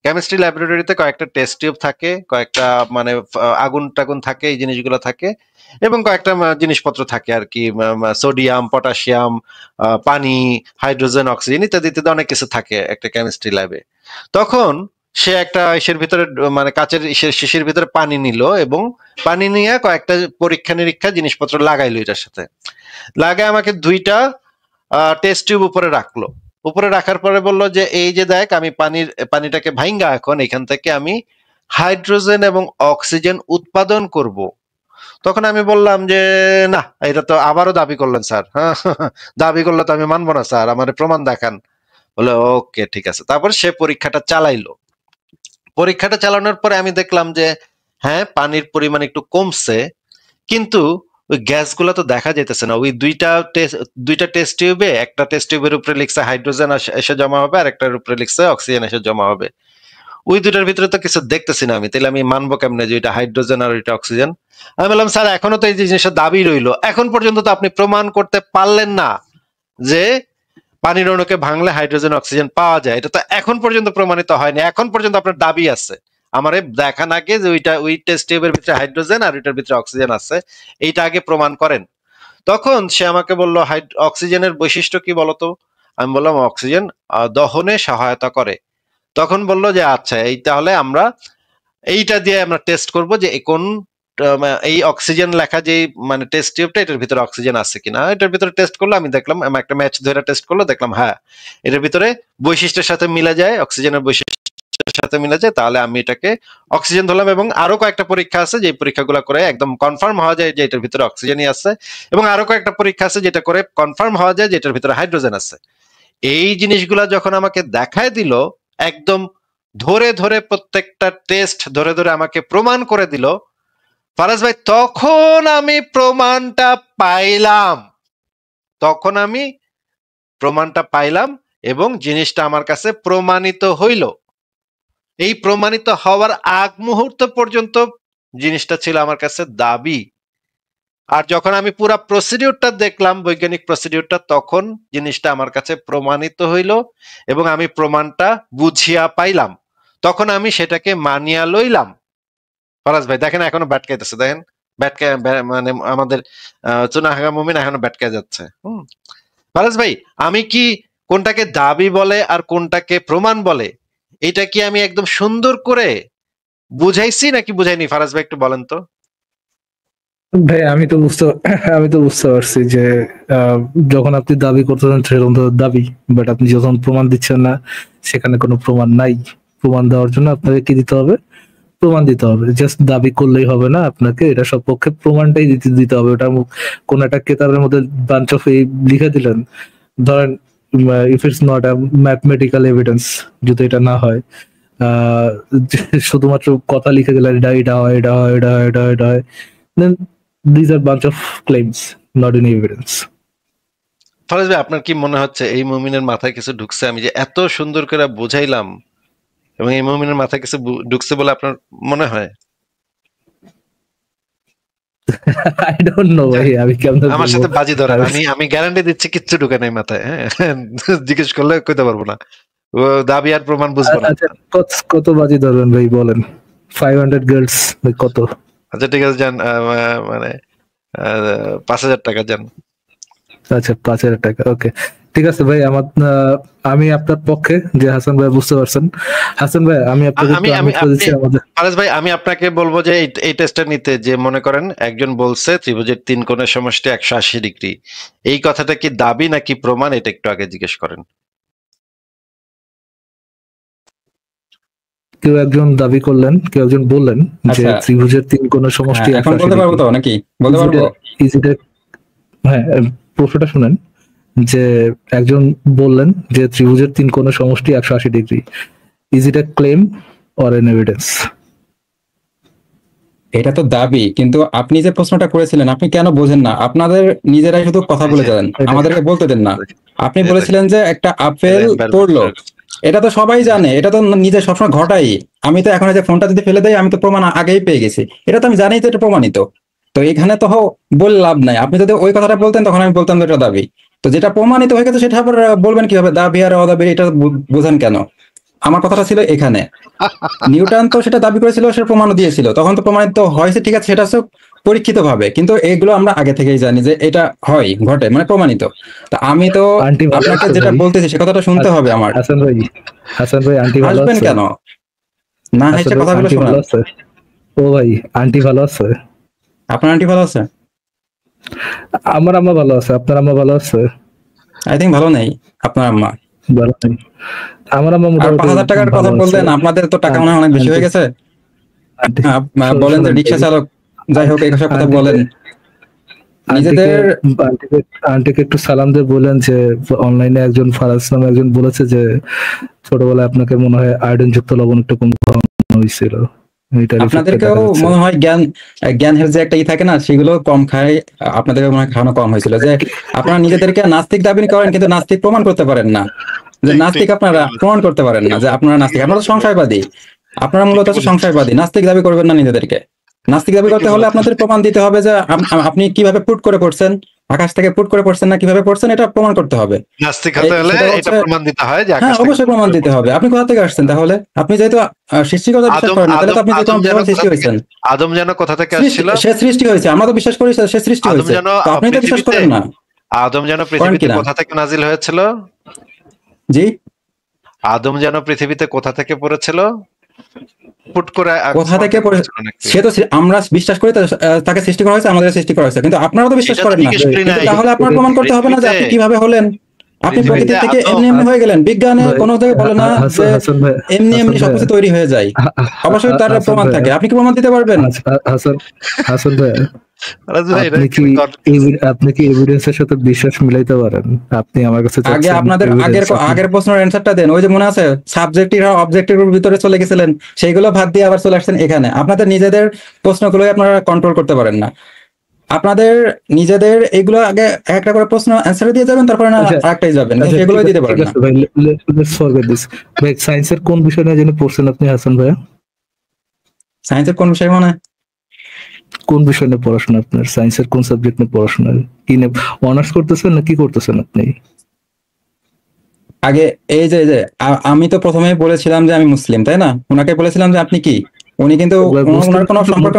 কেমিস্ট্রি ল্যাবরেটরিতে কয়েকটা টেস্ট টিউব থাকে, কয়েকটা মানে আগুন টাগুন থাকে, এই জিনিসগুলো থাকে, এবং কয়েকটা জিনিসপত্র থাকে আর কি, সোডিয়াম, পটাশিয়াম, পানি, হাইড্রোজেন, অক্সিজেন ইত্যাদি ইত্যাদি অনেক কিছু থাকে একটা কেমিস্ট্রি ল্যাবে। তখন সে একটা ইসের ভিতরে মানে কাচের শিশির ভিতরে পানি নিল, এবং পানি নিয়ে কয়েকটা পরীক্ষা নিরীক্ষা জিনিসপত্র লাগাইলো এটার সাথে। লাগায় আমাকে 2টা টেস্ট টিউব উপরে রাখলো। উপরে রাখার পরে বললো যে এই যে দেখ, আমি পানিটাকে ভাঙ্গা এখন এখান থেকে আমি হাইড্রোজেন এবং অক্সিজেন উৎপাদন করব। তখন আমি বললাম যে না, এটা তো আবারও দাবি করলেন স্যার। দাবি করলে তো আমি মানবো না স্যার, আমার প্রমাণ দেখান। বলে ওকে ঠিক আছে। তারপর সে পরীক্ষাটা চালাইলো। পরীক্ষাটা চালানোর পরে আমি দেখলাম যে হ্যাঁ, পানির পরিমাণ একটু কমছে, কিন্তু ওই গ্যাসগুলো তো দেখা যাইতেছে না। ওই দুইটা টেস্ট টিউবে, একটা টেস্ট টিউবের উপরে লিখছে হাইড্রোজেন এসে জমা হবে, আর একটার উপরে লিখছে অক্সিজেন এসে জমা হবে। ওই দুটার ভিতরে তো কিছু দেখতেছি না আমি, তাহলে আমি মানবো কেমনে যে এটা হাইড্রোজেন আর এটা অক্সিজেন? আমি বললাম স্যার, এখনো তো এই জিনিসটা দাবি রইলো, এখন পর্যন্ত তো আপনি প্রমাণ করতে পারলেন না যে পানির অণুকে ভাঙলে হাইড্রোজেন অক্সিজেন পাওয়া যায়। এটা তো এখন পর্যন্ত প্রমাণিত হয়নি, এখন পর্যন্ত আপনার দাবি আছে। আমার দেখান আগে যে ওই টেস্ট টিউবের ভিতরে হাইড্রোজেন আর ওইটার ভিতরে অক্সিজেন আছে, এইটা আগে প্রমাণ করেন। তখন সে আমাকে বললো অক্সিজেনের বৈশিষ্ট্য কি বলতো? আমি বললাম অক্সিজেন দহনে সহায়তা করে। তখন বললো যে আচ্ছা, এই তাহলে আমরা এইটা দিয়ে আমরা টেস্ট করব যে কোন এই অক্সিজেন লেখা যে মানে টেস্ট টিউবটা, এটার ভিতরে অক্সিজেন আছে কিনা। এটার ভিতরে টেস্ট করলো, আমি দেখলাম, একটা ম্যাচ ধরে টেস্ট করলো, দেখলাম হ্যাঁ এটার ভিতরে বৈশিষ্ট্যের সাথে মিলে যায়, অক্সিজেনের বৈশিষ্ট্যের সাথে মিলে যায়, তাহলে আমি এটাকে অক্সিজেন ধরলাম। এবং আরো কয়েকটা পরীক্ষা আছে, যে পরীক্ষাগুলো করে একদম কনফার্ম হওয়া যায় যে এটার ভিতরে অক্সিজেনই আছে, এবং আরো কয়েকটা পরীক্ষা আছে যেটা করে কনফার্ম হওয়া যায় যে এটার ভিতরে হাইড্রোজেন আছে। এই জিনিসগুলা যখন আমাকে দেখায় দিল, একদম ধরে ধরে প্রত্যেকটা টেস্ট ধরে ধরে আমাকে প্রমাণ করে দিল, ফারাজ ভাই, তখন আমি প্রমাণটা পাইলাম এবং জিনিসটা আমার কাছে প্রমাণিত হইল। এই প্রমাণিত হওয়ার আগ মুহূর্ত পর্যন্ত জিনিসটা ছিল আমার কাছে দাবি। আর যখন আমি পুরো প্রসিডিউরটা দেখলাম, বৈজ্ঞানিক প্রসিডিউরটা, তখন জিনিসটা আমার কাছে প্রমাণিত হইল এবং আমি প্রমাণটা বুঝিয়া পাইলাম। তখন আমি সেটাকে মানিয়া লইলাম। ফরাজ ভাই দেখেন, এখনো ব্যাটকাইতেছে, দেখেন মানে আমাদের চুনাহাগা মুমিন এখনো ব্যাটকায় যাচ্ছে। ফরাজ ভাই, আমি কি কোনটাকে দাবি বলে আর কোনটাকে প্রমাণ বলে, এটা কি আমি একদম সুন্দর করে বুঝাইছি নাকি বুঝাইনি? ফরাজ ভাই একটু বলেন তো। ভাই আমি তো বুঝতে পারছি যে যখন আপনি দাবি করতেছেন সেরকম তো দাবি, বাট আপনি যখন প্রমাণ দিচ্ছেন না, সেখানে কোনো প্রমাণ নাই। প্রমাণ দেওয়ার জন্য আপনাকে কি দিতে হবে? প্রমাণ দিতে হবে। জাস্ট দাবি করলেই হবে না, আপনাকে এটা সপক্ষে প্রমাণটাই দিতে হবে। ওটা কোন একটা কেতাবের মধ্যে বাঞ্চ অফ লিখে দিলেন, ধরেন if it's not a mathematical evidence, যদি এটা না হয়, শুধুমাত্র কথা লিখে দিলেন এটা হয়, এটা হয়, এটা হয়, এটা হয়, এটা হয়, then these are bunch of claims, not any evidence. Faraz ভাই, আপনার কি মনে হচ্ছে এই মুমিনের মাথায় কিছু ঢুকছে? আমি যে এত সুন্দর করে বুঝাইলাম এবং এই মুমিনের মাথায় কিছু ঢুকছে বলে আপনার মনে হয়? I don't know ভাই, আমি কেমন আমার সাথে বাজি ধরেন, আমি গ্যারান্টি দিচ্ছি কিচ্ছু ঢুকে নাই মাথায়। হ্যাঁ, জিজ্ঞেস করলে কইতে পারবো না, ও দাবি আর প্রমাণ বুঝবো না। আচ্ছা, কত বাজি ধরবেন ভাই বলেন? 500 গার্লস কত? আচ্ছা ঠিক আছে, যান মানে 5,000 টাকা যান। আচ্ছা 5,000 টাকা, ওকে ঠিক আছে ভাই। আমি আপনার পক্ষে যে হাসান ভাই, বুঝতে পারছেন হাসান ভাই, আমি ফারাজ ভাই, আমি আপনাকে বলবো যে এই টেস্টটা নিতে, যে মনে করেন একজন বলছে ত্রিভুজের 3 কোণের সমষ্টি 180 ডিগ্রি, এই কথাটা কি দাবি নাকি প্রমাণ, এটা একটু আগে জিজ্ঞেস করেন। কেউ একজন দাবি করলেন, কেউ একজন বললেন যে ত্রিভুজের 3 কোণের সমষ্টি। এখন বলতে পারবো তো নাকি? বলতে পারবো? হ্যাঁ, প্রশ্নটা শুনেন। যে একজন বললেন যে ত্রিভুজের 3 কোণের সমষ্টি 180 degree. Is it A claim or N evidence? এটা তো দাবি, কিন্তু আপনি যে প্রশ্নটা করেছিলেন আপনি কেন বোঝেন না? আপনাদের নিজেরাই শুধু কথা বলে দেন, আমাদেরকে বলতে দেন না। আপনি বলেছিলেন যে একটা আপেল পড়লো, এটা তো সবাই জানে, এটা তো নিজে সবসময় ঘটাই। আমি তো এখন যে ফোনটা যদি ফেলে দেয়, আমি তো প্রমাণ আগেই পেয়ে গেছি, এটা তো আমি জানি তো এটা প্রমাণিত। তো এখানে তো বলে লাভ নাই। আপনি যদি ওই কথাটা বলতেন তখন আমি বলতাম এটা দাবি। তো যেটা প্রমাণিত হয়ে গেছে সেটা আবার বলবেন কিভাবে দাবি আর অদাবি? এটা বোঝেন কেন? আমার কথাটা ছিল এখানে। নিউটন তো সেটা দাবি করেছিল, সেটা প্রমাণও দিয়েছিল, তখন তো প্রমাণিত হয়েছে, ঠিক আছে, সেটা হচ্ছে পরীক্ষিত ভাবে, কিন্তু এগুলো আমরা আগে থেকেই জানি যে এটা হয়, ঘটে, মানে প্রমাণিত। তা আমি তো আন্টি ভালো আপনাকে আছে যেটা ভাই? বলতেছি সে কথাটা শুনতে হবে আমার। হাসান ভাই, হাসান ভাই আন্টি ভালো হাসবেন আছে? কেন? না হাসান হেসে ভাই কথাগুলো আন্টি শোনান। ভালো আছে? ও ভাই আন্টি ভালো আছে? আপনার আন্টি ভালো আছে? আমার আম্মা ভালো আছে। আপনার আম্মা ভালো আছে? আই থিঙ্ক ভালো নেই আপনার আম্মা। ভালো নেই। আমার আম্মা আর মোটামুটি 5,000 টাকার কথা ভালো আছে। বললেন, আপনাদের তো টাকা মনে হয় অনেক বেশি হয়ে গেছে। আন্টি বলেন যে শোনেন রিক্সা ভাই, চালক, যাই হোক এই কথা আন্টিকে বলেন আন্টিকে নিজেদের। আন্টিকে আন্টিকে একটু সালাম দিয়ে বলেন যে অনলাইনে একজন ফারাজ নামে একজন বলেছে যে ছোটবেলায় আপনাকে মনে হয় আয়োডিন যুক্ত লবণ একটু কম খাওয়ানো হয়েছিল। এটার effect টা আপনাদেরকেও দেখা যাচ্ছে। মনে হয় জ্ঞানের যে একটা থাকে না, সেগুলো কম খায়, আপনাদের মনে হয় খাওয়ানো কম হয়েছিল। যে আপনারা নিজেদেরকে নাস্তিক দাবি করেন কিন্তু নাস্তিক প্রমাণ করতে পারেন না, যে নাস্তিক আপনারা প্রমাণ করতে পারেন না যে আপনারা নাস্তিক। আপনারা তো সংশয়বাদী, আপনারা মূলত হচ্ছে সংশয়বাদী। নাস্তিক দাবি করবেন না নিজেদেরকে। নাস্তিক দাবি করতে হলে আপনাদের প্রমাণ দিতে হবে যে আপনি কিভাবে পুট করে পড়ছেন, আকাশ থেকে পুট করে পড়ছেন না কিভাবে পড়ছেন, এটা প্রমাণ করতে হবে। নাস্তিক হতে হলে সেটা এটা হচ্ছে, প্রমাণ দিতে হয় যে হ্যাঁ আকাশ থেকে অবশ্যই প্রমাণ দিতে হবে। আপনি কোথা থেকে আসছেন তাহলে? আপনি যেহেতু সৃষ্টিকর্তা বিশ্বাস আদম করেন না, তাহলে তো আদম আপনি যে আদম কোনো যেন বিভাগ সৃষ্টি কোথা থেকে হয়েছেন। আদম যেন কোথা থেকে আসছিল? সে সৃষ্টি হয়েছে, আমরা তো বিশ্বাস করি সে সৃষ্টি আদম হয়েছে, যেন তো আপনি তো বিশ্বাস পৃথিবীতে করেন না। আদম যেন করেন পৃথিবীতে কিনা? কোথা থেকে নাজিল হয়েছিল? জি, আদম যেন পৃথিবীতে কোথা থেকে পড়েছিল? ফুট করে কোথা থেকে পড়েছিল নাকি? সে তো আমরা বিশ্বাস করি তাকে সৃষ্টি করা হয়েছে, আমাদের সৃষ্টি করা হয়েছে, কিন্তু আপনারা তো বিশ্বাস এটা তো করেন না। জিজ্ঞেস করি কিন্তু নাই। তাহলে আপনার প্রমাণ করতে হবে না যে আপনি কিভাবে হলেন। আপনি পৃথিবীতে প্রকৃতি থেকে আদম এমনি এমনি হয়ে গেলেন। বিজ্ঞানে ভাই, কোনো জায়গায় বলে না যে হাসান ভাই, এমনি হাসান এমনি ভাই, সবকিছু তৈরি হয়ে যায়। অবশ্যই তার হাসান প্রমাণ ভাই, থাকে। আপনি কি প্রমাণ দিতে পারবেন? হাসান হাসান ভাই, ফরাজ ভাই, এটা আপনি কি খুবই confusing। আপনি কি এভিডেন্সের সাথে বিশ্বাস মিলাইতে পারেন? আপনি আমার কাছে আগে চাচ্ছেন আপনাদের evidence, আগের প্রশ্নের অ্যান্সারটা দেন। ওই যে মনে আছে সাবজেক্টিভ আর অবজেক্টিভের ভিতরে চলে গেছিলেন, সেইগুলো বাদ দিয়ে আবার চলে আসছেন এখানে। আপনাদের নিজেদের প্রশ্নগুলোই আপনারা কন্ট্রোল করতে পারেন না। আপনাদের নিজেদের এগুলো আগে একটা করে প্রশ্ন অ্যান্সার দিয়ে যাবেন, তারপরে না আচ্ছা, আরেকটাই যাবেন, আচ্ছা, সেগুলোই দিতে ঠিক পারেন না। আছে ভাই, let's forget this. ভাই সায়েন্সের কোন বিষয় নিয়ে যেন পড়ছেন আপনি হাসান ভাই? সায়েন্সের কোন বিষয় মনে হয়? কোন বিষয় নিয়ে পড়াশোনা আপনার? সায়েন্সের কোন সাবজেক্ট নিয়ে পড়াশোনা? কি নিয়ে অনার্স করতেছেন না কি করতেছেন আপনি? আগে এই যে আমি তো প্রথমেই বলেছিলাম যে আমি মুসলিম, তাই না? ওনাকে বলেছিলাম যে আপনি কি, উনি কিন্তু ওনার কোনো সম্পর্কে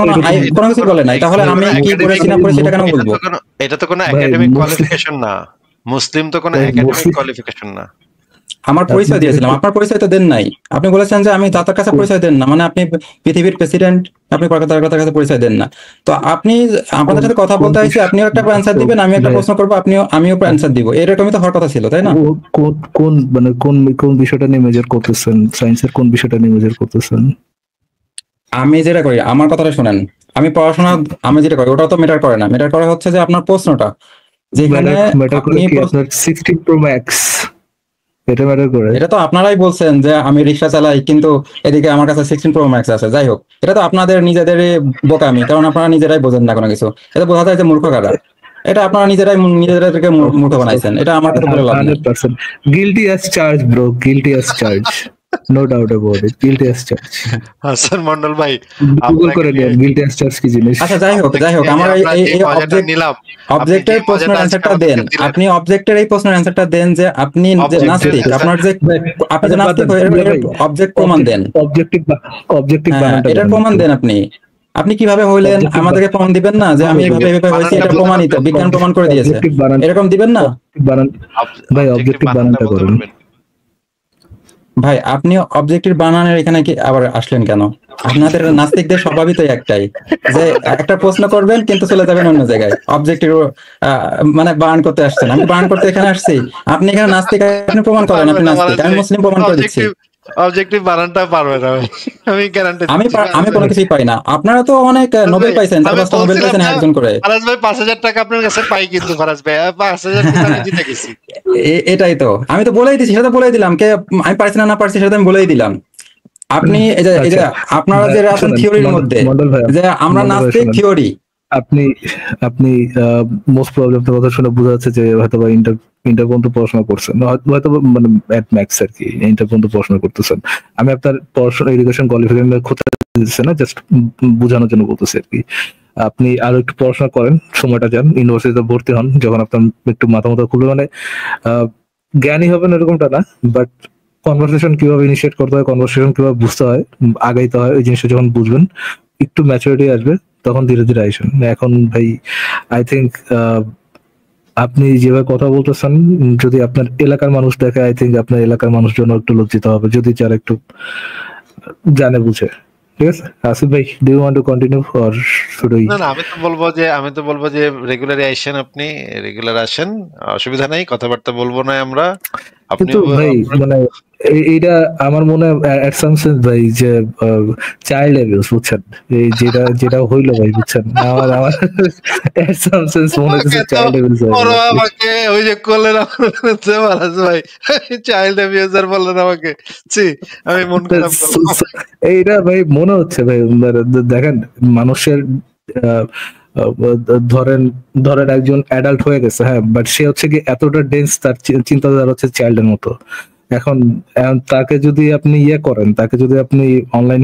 কোনো কিছু বলে নাই। তাহলে আমি কি করেছি না করেছি এটা কেন বলবো? এটা তো কোনো ভাই, একাডেমিক মুসলিম- কোয়ালিফিকেশন না। মুসলিম তো কোনো ভাই, একাডেমিক মুসলিম- কোয়ালিফিকেশন না। আমার পরিচয় আপনি দিয়েছিলাম, যেহেতু- আপনার পরিচয় তো দেন নাই। আপনি বলেছেন যে আমি দাতার কাছে পরিচয় দেন না, মানে আপনি পৃথিবীর প্রেসিডেন্ট, আপনি কলকাতার কাছে পরিচয় দেন না। তো আপনি আপনাদের সাথে কথা বলতে হয়েছে, আপনিও একটা অ্যান্সার দিবেন, আমি একটা প্রশ্ন করবো, আমিও অ্যান্সার দিব, এরকমই তো হওয়ার কথা ছিল, তাই না? কোন মানে কোন বিষয়টা নিয়ে মেজর করতেছেন? সায়েন্সের কোন বিষয়টা নিয়ে মেজর করতেছেন? আমি যেটা করি, আমার কথাটা শুনেন। আমি পড়াশোনা, আমি যেটা করি ওটা তো ম্যাটার করে না। ম্যাটার করে হচ্ছে যে আপনার প্রশ্নটা, যেখানে ম্যাটার করে আপনি কি আপনার 16 Pro Max? এটা ম্যাটার করে? এটা তো আপনারাই বলছেন যে আমি রিক্সা চালাই, কিন্তু এদিকে আমার কাছে 16 Pro Max আছে। যাই হোক, এটা তো আপনাদের নিজেদেরই বোকামি, কারণ আপনারা নিজেরাই বোঝেন না কোনো কিছু। এটা বোঝা যায় যে মূর্খ কারা। এটা আপনারা নিজেদেরকে মূর্খ বানাইছেন, এটা আমার কাছে বলে লাভ নেই। 100% guilty as charged, bro, guilty as charged, no doubt about it, guilty as charged. Hasan Mondal ভাই, গুগল করে নিন guilty as charged কি জিনিস। আচ্ছা যাই হোক, আমার এই নিলাম অবজেক্টের প্রশ্নের অ্যান্সারটা দেন। আপনি অবজেক্টের এই প্রশ্নের অ্যান্সারটা দেন যে আপনি যে নাস্তিক, আপনার যে আপনি যে নাস্তিক অবজেক্ট প্রমাণ দেন। অবজেক্টিভ বানানটা এটার প্রমাণ দেন। আপনি কিভাবে হইলেন আমাদেরকে প্রমাণ দিবেন না যে আমি এইভাবে হয়েছি, এটা প্রমাণিত, বিজ্ঞান প্রমাণ করে দিয়েছে, এরকম দিবেন না ভাই? অবজেক্টিভ বানানটা করুন ভাই। আপনি অবজেক্টিভ বানানোর এখানে কি আবার আসলেন কেন? আপনাদের নাস্তিকদের স্বভাবই তো একটাই, যে একটা প্রশ্ন করবেন কিন্তু চলে যাবেন অন্য জায়গায়। অবজেক্টিভ মানে বানান করতে আসছেন, আমি বানান করতে এখানে আসছি, আপনি এখানে নাস্তিক, আপনি প্রমাণ করেন আপনি নাস্তিক, আমি মুসলিম প্রমাণ করে দিচ্ছি। অবজেক্টিভ বানানটা পারবে না ভাই, আমি গ্যারান্টি আমি কোনো কিছুই পাই না। আপনারা তো অনেক নোবেল পাইছেন, 4-5টা নোবেল পাইছেন একজন করে। ফরাজ ভাই 5,000 টাকা আপনার কাছে পাই, কিন্তু ফরাজ ভাই 5,000 টাকা আমি জিতে গেছি। এটাই তো, আমি তো বলেই দিচ্ছি, সেটা তো বলেই দিলাম, কে আমি পারছি না পারছি সেটা আমি বলেই দিলাম। আপনি এই যে আপনারা যে আছেন থিওরির মধ্যে, যে আমরা নাস্তিক থিওরি, আপনি মোস্ট প্রবলেম কথা শুনে বোঝা যাচ্ছে যে হয়তো বা ইন্টার পর্যন্ত পড়াশোনা করছেন, হয়তো মানে এট ম্যাক্স আর কি ইন্টার পর্যন্ত পড়াশোনা করতেছেন। আমি আপনার পড়াশোনা এডুকেশন কোয়ালিফিকেশন খোঁজা দিচ্ছি না, জাস্ট বোঝানোর জন্য বলতেছি আর কি। আপনি আরো একটু পড়াশোনা করেন, সময়টা যান, ইউনিভার্সিটিতে ভর্তি হন, যখন আপনার একটু মাথা খুলবে, মানে জ্ঞানী হবেন এরকমটা না, বাট কনভারসেশন কিভাবে ইনিশিয়েট করতে হয়, কনভারসেশন কিভাবে বুঝতে হয়, আগাইতে হয়, ওই জিনিসটা যখন বুঝবেন, একটু ম্যাচুরিটি আসবে, তখন ধীরে ধীরে আইসেন। এখন ভাই আই থিঙ্ক আপনি যেভাবে কথা বলতেছেন, যদি আপনার এলাকার মানুষ দেখে, আই থিঙ্ক আপনার এলাকার মানুষ জন্য একটু লজ্জিত হবে, যদি যারা একটু জানে বুঝে। ঠিক আছে আসিফ ভাই, do you want to continue or should we? না না, আমি তো বলবো যে রেগুলারই আসেন, আপনি রেগুলার আসেন, অসুবিধা নাই, কথাবার্তা বলবো না আমরা। আপনি কিন্তু ভাই মানে এইটা আমার মনে হয় এট সাম সেন্স ভাই যে চাইল্ড অ্যাবিউজ, বুঝছেন? এই যেটা যেটা হইলো ভাই, বুঝছেন? আমার আমার এট সাম সেন্স মনে হচ্ছে চাইল্ড অ্যাবিউজ হয়ে গেল। আমাকে ওই যে করলেন আমার ভাই, চাইল্ড অ্যাবিউজার বললেন আমাকে, ছি, আমি মন খারাপ করলাম। এইটা ভাই মনে হচ্ছে ভাই, দেখেন মানুষের আহ, ধরেন ধরেন একজন অ্যাডাল্ট হয়ে গেছে, হ্যাঁ, বাট সে হচ্ছে কি এতটা ডেন্স, তার চিন্তাধারা হচ্ছে চাইল্ডের মতো। এখন তাকে যদি আপনি করেন, তাকে যদি আপনি অনলাইন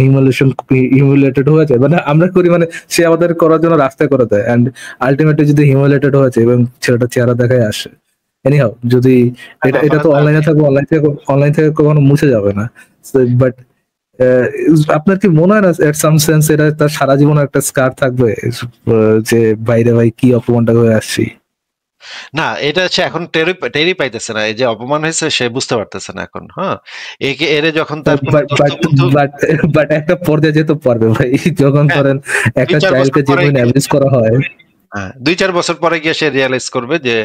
হিউমিলেটেড হয়ে যায়, মানে আমরা করি, মানে সে আমাদের করার জন্য রাস্তায় করে দেয়, এন্ড আলটিমেটলি যদি হিউমিলেটেড হয়ে যায় এবং ছেলেটা চেহারা দেখায় আসে, এনিহাও, যদি এটা তো অনলাইনে থাকবে, অনলাইন থেকে কখনো মুছে যাবে না। বাট আপনার কি মনে হয় না এট সাম সেন্স এটা তার সারা জীবন একটা স্কার থাকবে, যে বাইরে ভাই কি অপমানটা হয়ে আসছি? না, এটা হচ্ছে এখন টেরই পাইতেছে না, এই যে অপমান হয়েছে সে বুঝতে পারতেছে না এখন। হ্যাঁ, এরে যখন তার কোনো বাট একটা পর্যায়ে যেতে পারবে ভাই, যখন ধরেন একটা চাইল্ডকে যেভাবে অ্যাবিউজ করা হয়, 2-4 বছর পরে গিয়ে সে রিয়ালাইজ করবে যে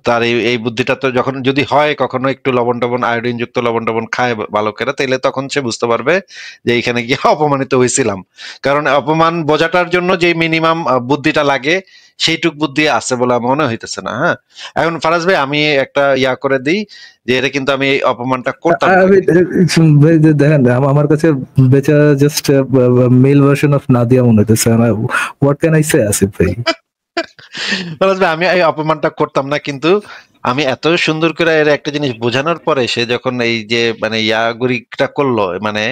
তার এই বুদ্ধিটা তো, যখন যদি হয় কখনো একটু লবণ টবণ, আয়োডিন যুক্ত লবণ টবণ খায় বালকেরা, তাইলে তখন সে বুঝতে পারবে যে এইখানে গিয়ে অপমানিত হয়েছিলাম। কারণ অপমান বোঝাটার জন্য যে মিনিমাম বুদ্ধিটা লাগে, সেইটুক বুদ্ধি আছে বলে মনে হইতেছে না। হ্যাঁ, এখন ফারাজ ভাই আমি একটা করে দিই যে এটা কিন্তু আমি এই অপমানটা করতাম না। দেখেন আমার কাছে বেচা just mail version of Nadia মনে হইতেছে। What can I say Asif ভাই? আমি এই অপমানটা করতাম না, কিন্তু আমি এত সুন্দর করে এর একটা জিনিস বোঝানোর পরে সে যখন এই যে মানে ইয়াগুরিটা করলো, মানে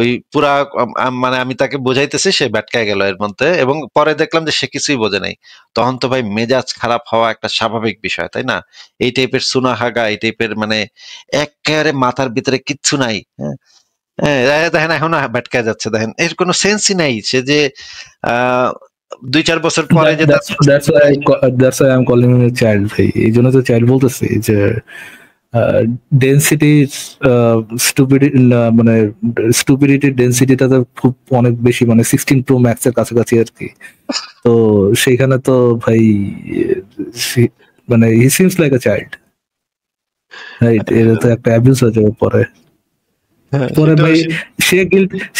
ওই পুরা মানে আমি তাকে বোঝাইতেছি, সে ব্যাটকায় গেল এর মধ্যে, এবং পরে দেখলাম যে সে কিছুই বোঝে নাই। তখন তো ভাই মেজাজ খারাপ হওয়া একটা স্বাভাবিক বিষয়, তাই না? এই টাইপের সুনাহাগা, এই টাইপের মানে একেবারে মাথার ভিতরে কিচ্ছু নাই। হ্যাঁ, দেখেন এখন ব্যাটকায় যাচ্ছে, দেখেন এর কোনো সেন্সই নাই। সে যে 2-4 বছর পরে যে that's why I'm calling him a child ভাই, এই জন্য তো চাইল্ড বলতেছি যে ডেনসিটি স্টুপিডিটি, মানে স্টুপিডিটির ডেনসিটিটা তো খুব অনেক বেশি, মানে 16 Pro Max এর কাছাকাছি আর কি। তো সেইখানে তো ভাই মানে he seems like a child, right? এটা তো একটা অ্যাবিউজ হয়ে যাবে পরে। পরে ভাই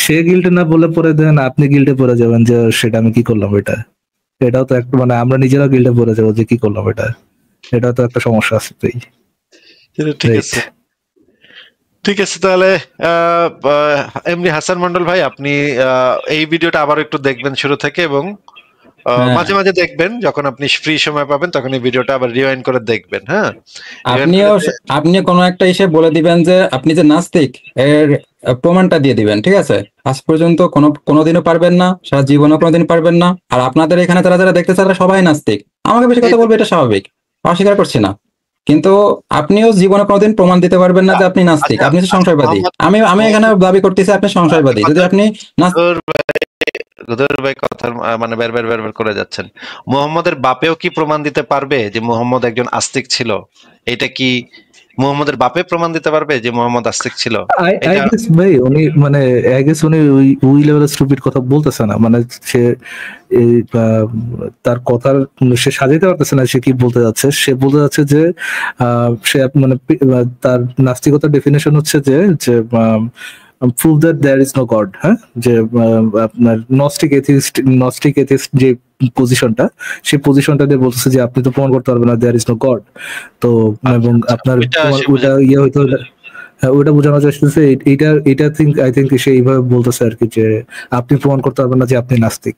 সে গিল্ট না বলে পরে দেখেন আপনি গিল্টে পড়ে যাবেন যে সেটা আমি কি করলাম। এটাও তো একটা, মানে আমরা নিজেরা গিল্টে পড়ে যাবো যে কি করলাম এটাও তো একটা সমস্যা আছে। তাই ঠিক আছে, তাহলে এমনি হাসান মন্ডল ভাই, আপনি এই ভিডিওটা আবার একটু দেখবেন শুরু থেকে, এবং মাঝে মাঝে দেখবেন, যখন আপনি ফ্রি সময় পাবেন তখন এই ভিডিওটা আবার রিওয়াইন্ড করে দেখবেন। হ্যাঁ, আপনি কোনো একটা এসে বলে দিবেন যে আপনি যে নাস্তিক, এর প্রমাণটা দিয়ে দিবেন, ঠিক আছে? আজ পর্যন্ত কোনোদিনও পারবেন না, সারা জীবনও কোনোদিন পারবেন না। আর আপনাদের এখানে যারা যারা দেখতে তারা সবাই নাস্তিক, আমাকে বেশি কথা বলবে, এটা স্বাভাবিক, অস্বীকার করছি না। কিন্তু আপনিও জীবনে কোনোদিন প্রমাণ দিতে পারবেন না যে আপনি নাস্তিক, আপনি সংশয়বাদী। আমি এখানে দাবি করতেছি আপনি সংশয়বাদী। যদি আপনি ভাই কথা মানে বের করে যাচ্ছেন, মুহাম্মদের বাপেও কি প্রমাণ দিতে পারবে যে মুহাম্মদ একজন আস্তিক ছিল? এটা কি মুহাম্মদের বাপে প্রমাণ দিতে পারবে যে মুহাম্মদ আস্তিক ছিল? আই গেস ভাই উনি মানে উনি ওই লেভেলের স্টুপিড কথা বলতেছে না, মানে সে তার কথার সে সাজাইতে পারতেছে না সে কি বলতে যাচ্ছে। সে বলতে যাচ্ছে যে সে মানে তার নাস্তিকতার ডেফিনেশন হচ্ছে যে prove that there is no God, হ্যাঁ, যে আপনার নস্টিক এথিস্ট যে পজিশনটা, সেই পজিশনটা দিয়ে বলতেছে যে আপনি তো প্রমাণ করতে পারবেন না there is no God। তো এবং আপনার ওটা হয়তো ওটা বোঝানো যাচ্ছে, আই থিঙ্ক সে এইভাবে বলতেছে আর কি, যে আপনি প্রমাণ করতে পারবেন না যে আপনি নাস্তিক।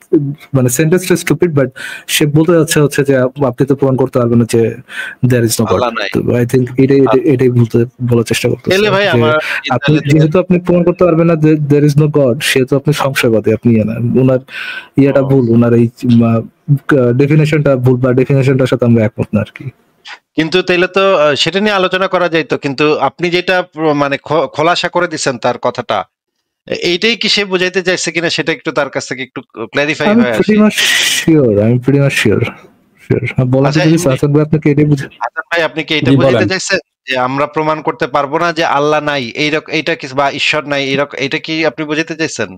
মানে সেন্টেন্সটা স্টুপিড, বাট সে বলতে যাচ্ছে হচ্ছে যে আপনি তো প্রমাণ করতে পারবেন না যে there is no God. I think এটাই বলার চেষ্টা করতেছে। আপনি যেহেতু আপনি প্রমাণ করতে পারবেন না দেয়ার ইজ নো গড, সেহেতু আপনি সংশয়বাদী। আপনি ওনার ভুল, ওনার এই ডেফিনেশনটা ভুল, বা ডেফিনেশনটার সাথে আমরা একমত না আর কি। কিন্তু তাইলে তো সেটা নিয়ে আলোচনা করা যাইতো, কিন্তু আপনি যেটা মানে খোলাসা করে দিচ্ছেন তার কথাটা, এইটাই কি সে বুঝাইতে চাইছে কিনা সেটা একটু তার কাছ থেকে একটু ক্ল্যারিফাই আমি হয়ে আসি। pretty much sure, আমি pretty much sure. বলা আচ্ছা, যদি হাসান ভাই আপনাকে এটাই বুঝে। হাসান ভাই আপনি কি এটা জি বুঝাইতে বলেন। চাইছেন যে আমরা প্রমাণ করতে পারবো না যে আল্লাহ নাই, এইরকম এইটা কি, বা ঈশ্বর নাই এইরকম, এটা কি আপনি বুঝাইতে চাইছেন?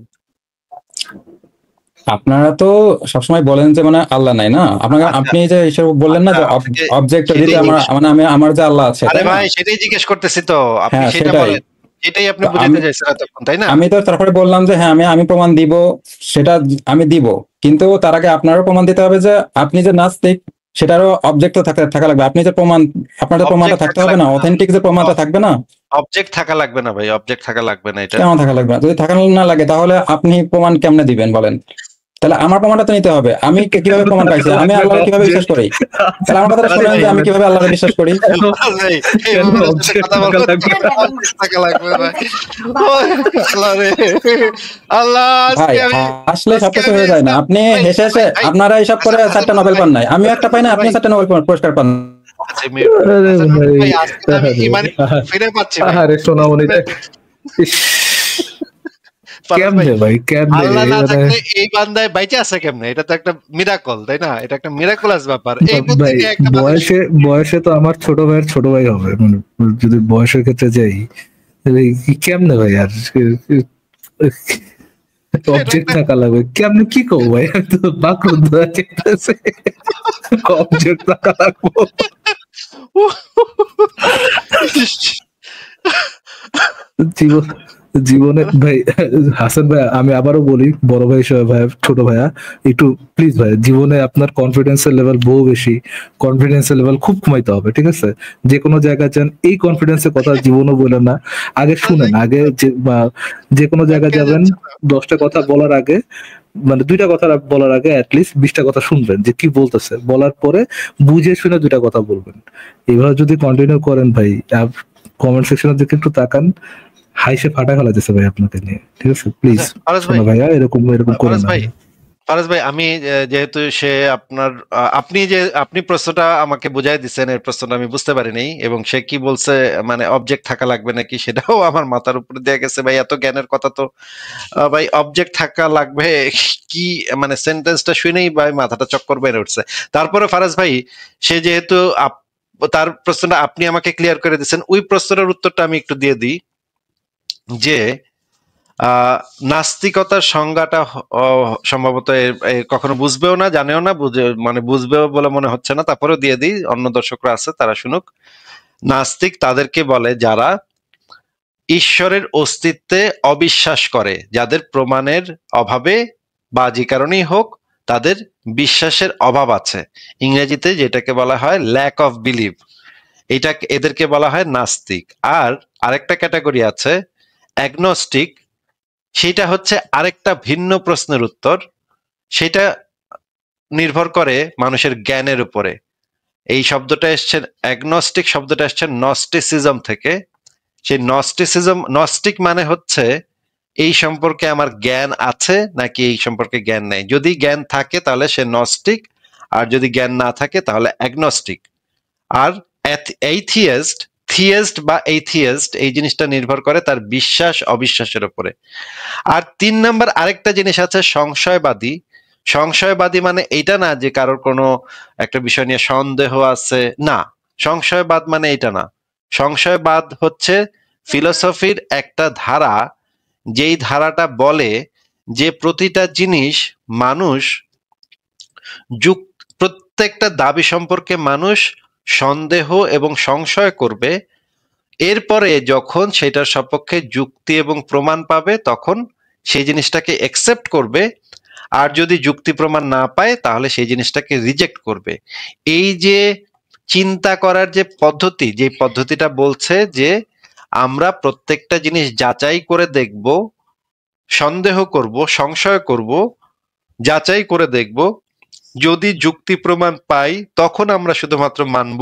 আপনারা তো সবসময় বলেন যে মানে আল্লাহ নাই না, আপনাকে আচ্ছা, আপনি যে এসব বললেন না যে আপনাকে অবজেক্ট দিতে সেটাই আমার মানে আমি আমার যে আল্লাহ আছে, আরে তাই না? ভাই সেটাই জিজ্ঞেস করতেছি তো, আপনি হ্যাঁ সেটা সেটাই। বলেন, এটাই আপনি তো বুঝাইতে চাইছেন এতক্ষণ, তাই না? আমি তো তারপরে বললাম যে হ্যাঁ আমি প্রমাণ দিব, সেটা আমি দিব, কিন্তু তার আগে আপনারও প্রমাণ দিতে হবে যে আপনি যে নাস্তিক সেটারও অবজেক্ট থাকা লাগবে। আপনি যে প্রমাণ, আপনার যে প্রমাণটা অবজেক্ট থাকতে থাকা হবে না, লাগবে না, অথেন্টিক যে প্রমাণটা থাকবে না, অবজেক্ট থাকা লাগবে না ভাই, অবজেক্ট থাকা লাগবে না এটা। কেমন থাকা লাগবে না? যদি থাকা না লাগে তাহলে আপনি প্রমাণ কেমনে দিবেন বলেন? তাহলে আমার প্রমাণটা তো নিতে হবে। আমি কিভাবে প্রমাণ পাইছি, আমি আল্লাহর কিভাবে বিশ্বাস করি? তাহলে আমার কথাটা শুনেন যে আমি কিভাবে আল্লাহর বিশ্বাস করি। ভাই, এই কেন মুহূর্তে object কথা থাকা বলবো, লাগবে? object থাকা লাগবে ভাই। ওই, আল্লাহ রে, আল্লাহ, ভাই আজকে আমি আসলে আজকে সবকিছু আমি হয়ে যায় না। ইসলাম, আপনি ভাই, হেসে হেসে ভাই, ভাই, আপনারা এইসব করে হাসান 4টা হাসান নোবেল ভাই, পান নাই, আমিও একটা পাই না, হাসান আপনিও ভাই, 4টা নোবেল পুরস্কার পান। আচ্ছা মিউট, আরে হাসান ভাই, ভাই, আজকে তো আমি ইমানি ফিরে পাচ্ছি ভাই। আরে সোনামণি, ইস, ফারাজ ভাই, কেমনে ভাই কেমনে আল্লাহ না মানে থাকলে এই বান্দায় বাইচে আছে কেমনে? এটা তো একটা মিরাকল, তাই না? এটা একটা মিরাকুলাস ব্যাপার। এই বুদ্ধি ভাই দিয়ে একটা মানুষ, বয়সে বয়সে তো আমার ছোট ভাইয়ের ছোট ভাই হবে, মানে যদি বয়সের ক্ষেত্রে যাই, তাহলে কেমনে ভাই আর এটা অবজেক্ট একটা থাকা লাগবে কেমনে, কি কব ভাই, আমি তো বাকরুদ্ধ আছে অবজেক্ট থাকা লাগবো। জীবন জীবনে ভাই, হাসান ভাই আমি আবারও বলি, বড় ভাই হিসেবে, ভাই ছোট ভাইয়া, একটু প্লিজ ভাই, জীবনে আপনার কনফিডেন্সের লেভেল বহু বেশি, কনফিডেন্সের লেভেল খুব কমাইতে হবে, ঠিক আছে? যে কোনো জায়গায় যান এই কনফিডেন্সের কথা জীবনও বলেন না, আগে শুনেন, আগে যে কোনো জায়গায় আটকে যাবেন, যাচ্ছে না। 10টা কথা বলার আগে, মানে 2টা কথা বলার আগে অ্যাটলিস্ট 20টা কথা শুনবেন যে কি বলতেছে, বলার পরে বুঝে শুনে 2টা কথা বলবেন। এইভাবে যদি কন্টিনিউ করেন ভাই, কমেন্ট সেকশনের দিকে একটু তাকান, হাইসে ফাটা ফেলা যাচ্ছে ভাই আপনাকে নিয়ে, ঠিক আছে? প্লিজ আচ্ছা, ফারাজ ভাই, শোনো ভাইয়া, এরকম এরকম করেন ফারাজ না ভাই, ভাই। ফারাজ ভাই, আমি যেহেতু সে আপনার আপনি প্রশ্নটা আমাকে বুঝাই দিচ্ছেন, এর প্রশ্নটা আমি বুঝতে পারিনি, এবং সে কি বলছে মানে অবজেক্ট থাকা লাগবে নাকি, সেটাও আমার মাথার উপরে দিয়ে গেছে ভাই। এত জ্ঞানের কথা তো ভাই, অবজেক্ট থাকা লাগবে কি, মানে সেন্টেন্সটা শুনেই ভাই মাথাটা চক্কর বেড়ে উঠছে। তারপরে ফারাজ ভাই, সে যেহেতু তার প্রশ্নটা আপনি আমাকে ক্লিয়ার করে দিচ্ছেন, ওই প্রশ্নটার উত্তরটা আমি একটু দিয়ে দিই যে নাস্তিকতার সংজ্ঞাটা সম্ভবত কখনো বুঝবেও না, জানেও না, মানে বুঝবেও বলে মনে হচ্ছে না, তারপরেও দিয়ে দিই, অন্য দর্শকরা আছে তারা শুনুক। নাস্তিক তাদেরকে বলে যারা ঈশ্বরের অস্তিত্বে অবিশ্বাস করে, যাদের প্রমাণের অভাবে বা যে কারণেই হোক তাদের বিশ্বাসের অভাব আছে, ইংরেজিতে যেটাকে বলা হয় ল্যাক অফ বিলিভ, এটা এদেরকে বলা হয় নাস্তিক। আর আরেকটা ক্যাটাগরি আছে অ্যাগনস্টিক, সেটা হচ্ছে আরেকটা ভিন্ন প্রশ্নের উত্তর, সেটা নির্ভর করে মানুষের জ্ঞানের উপরে। এই শব্দটা এসছে, অ্যাগনস্টিক শব্দটা এসছে নস্টিসিজম থেকে। সেই নস্টিক মানে হচ্ছে এই সম্পর্কে আমার জ্ঞান আছে নাকি এই সম্পর্কে জ্ঞান নেই। যদি জ্ঞান থাকে তাহলে সে নস্টিক, আর যদি জ্ঞান না থাকে তাহলে অ্যাগনস্টিক। আর থিয়েস্ট বা এইথিয়েস্ট, এই জিনিসটা নির্ভর করে তার বিশ্বাস অবিশ্বাসের উপরে। আর 3 নাম্বার আরেকটা জিনিস আছে সংশয়বাদী। সংশয়বাদী মানে এটা না যে কারোর কোনো একটা বিষয় নিয়ে সন্দেহ আছে, না, সংশয়বাদ মানে এটা না। সংশয়বাদ হচ্ছে ফিলোসফির একটা ধারা, যেই ধারাটা বলে যে প্রতিটা জিনিস মানুষ প্রত্যেকটা দাবি সম্পর্কে মানুষ সন্দেহ এবং সংশয় করবে, এরপরে যখন সেটার সপক্ষে যুক্তি এবং প্রমাণ পাবে তখন সেই জিনিসটাকে একসেপ্ট করবে, আর যদি যুক্তি প্রমাণ না পায় তাহলে সেই জিনিসটাকে রিজেক্ট করবে। এই যে চিন্তা করার যে পদ্ধতি, যে পদ্ধতিটা বলছে যে আমরা প্রত্যেকটা জিনিস যাচাই করে দেখব, সন্দেহ করব, সংশয় করব, যাচাই করে দেখব, যদি যুক্তি প্রমাণ পাই তখন আমরা শুধুমাত্র মানব,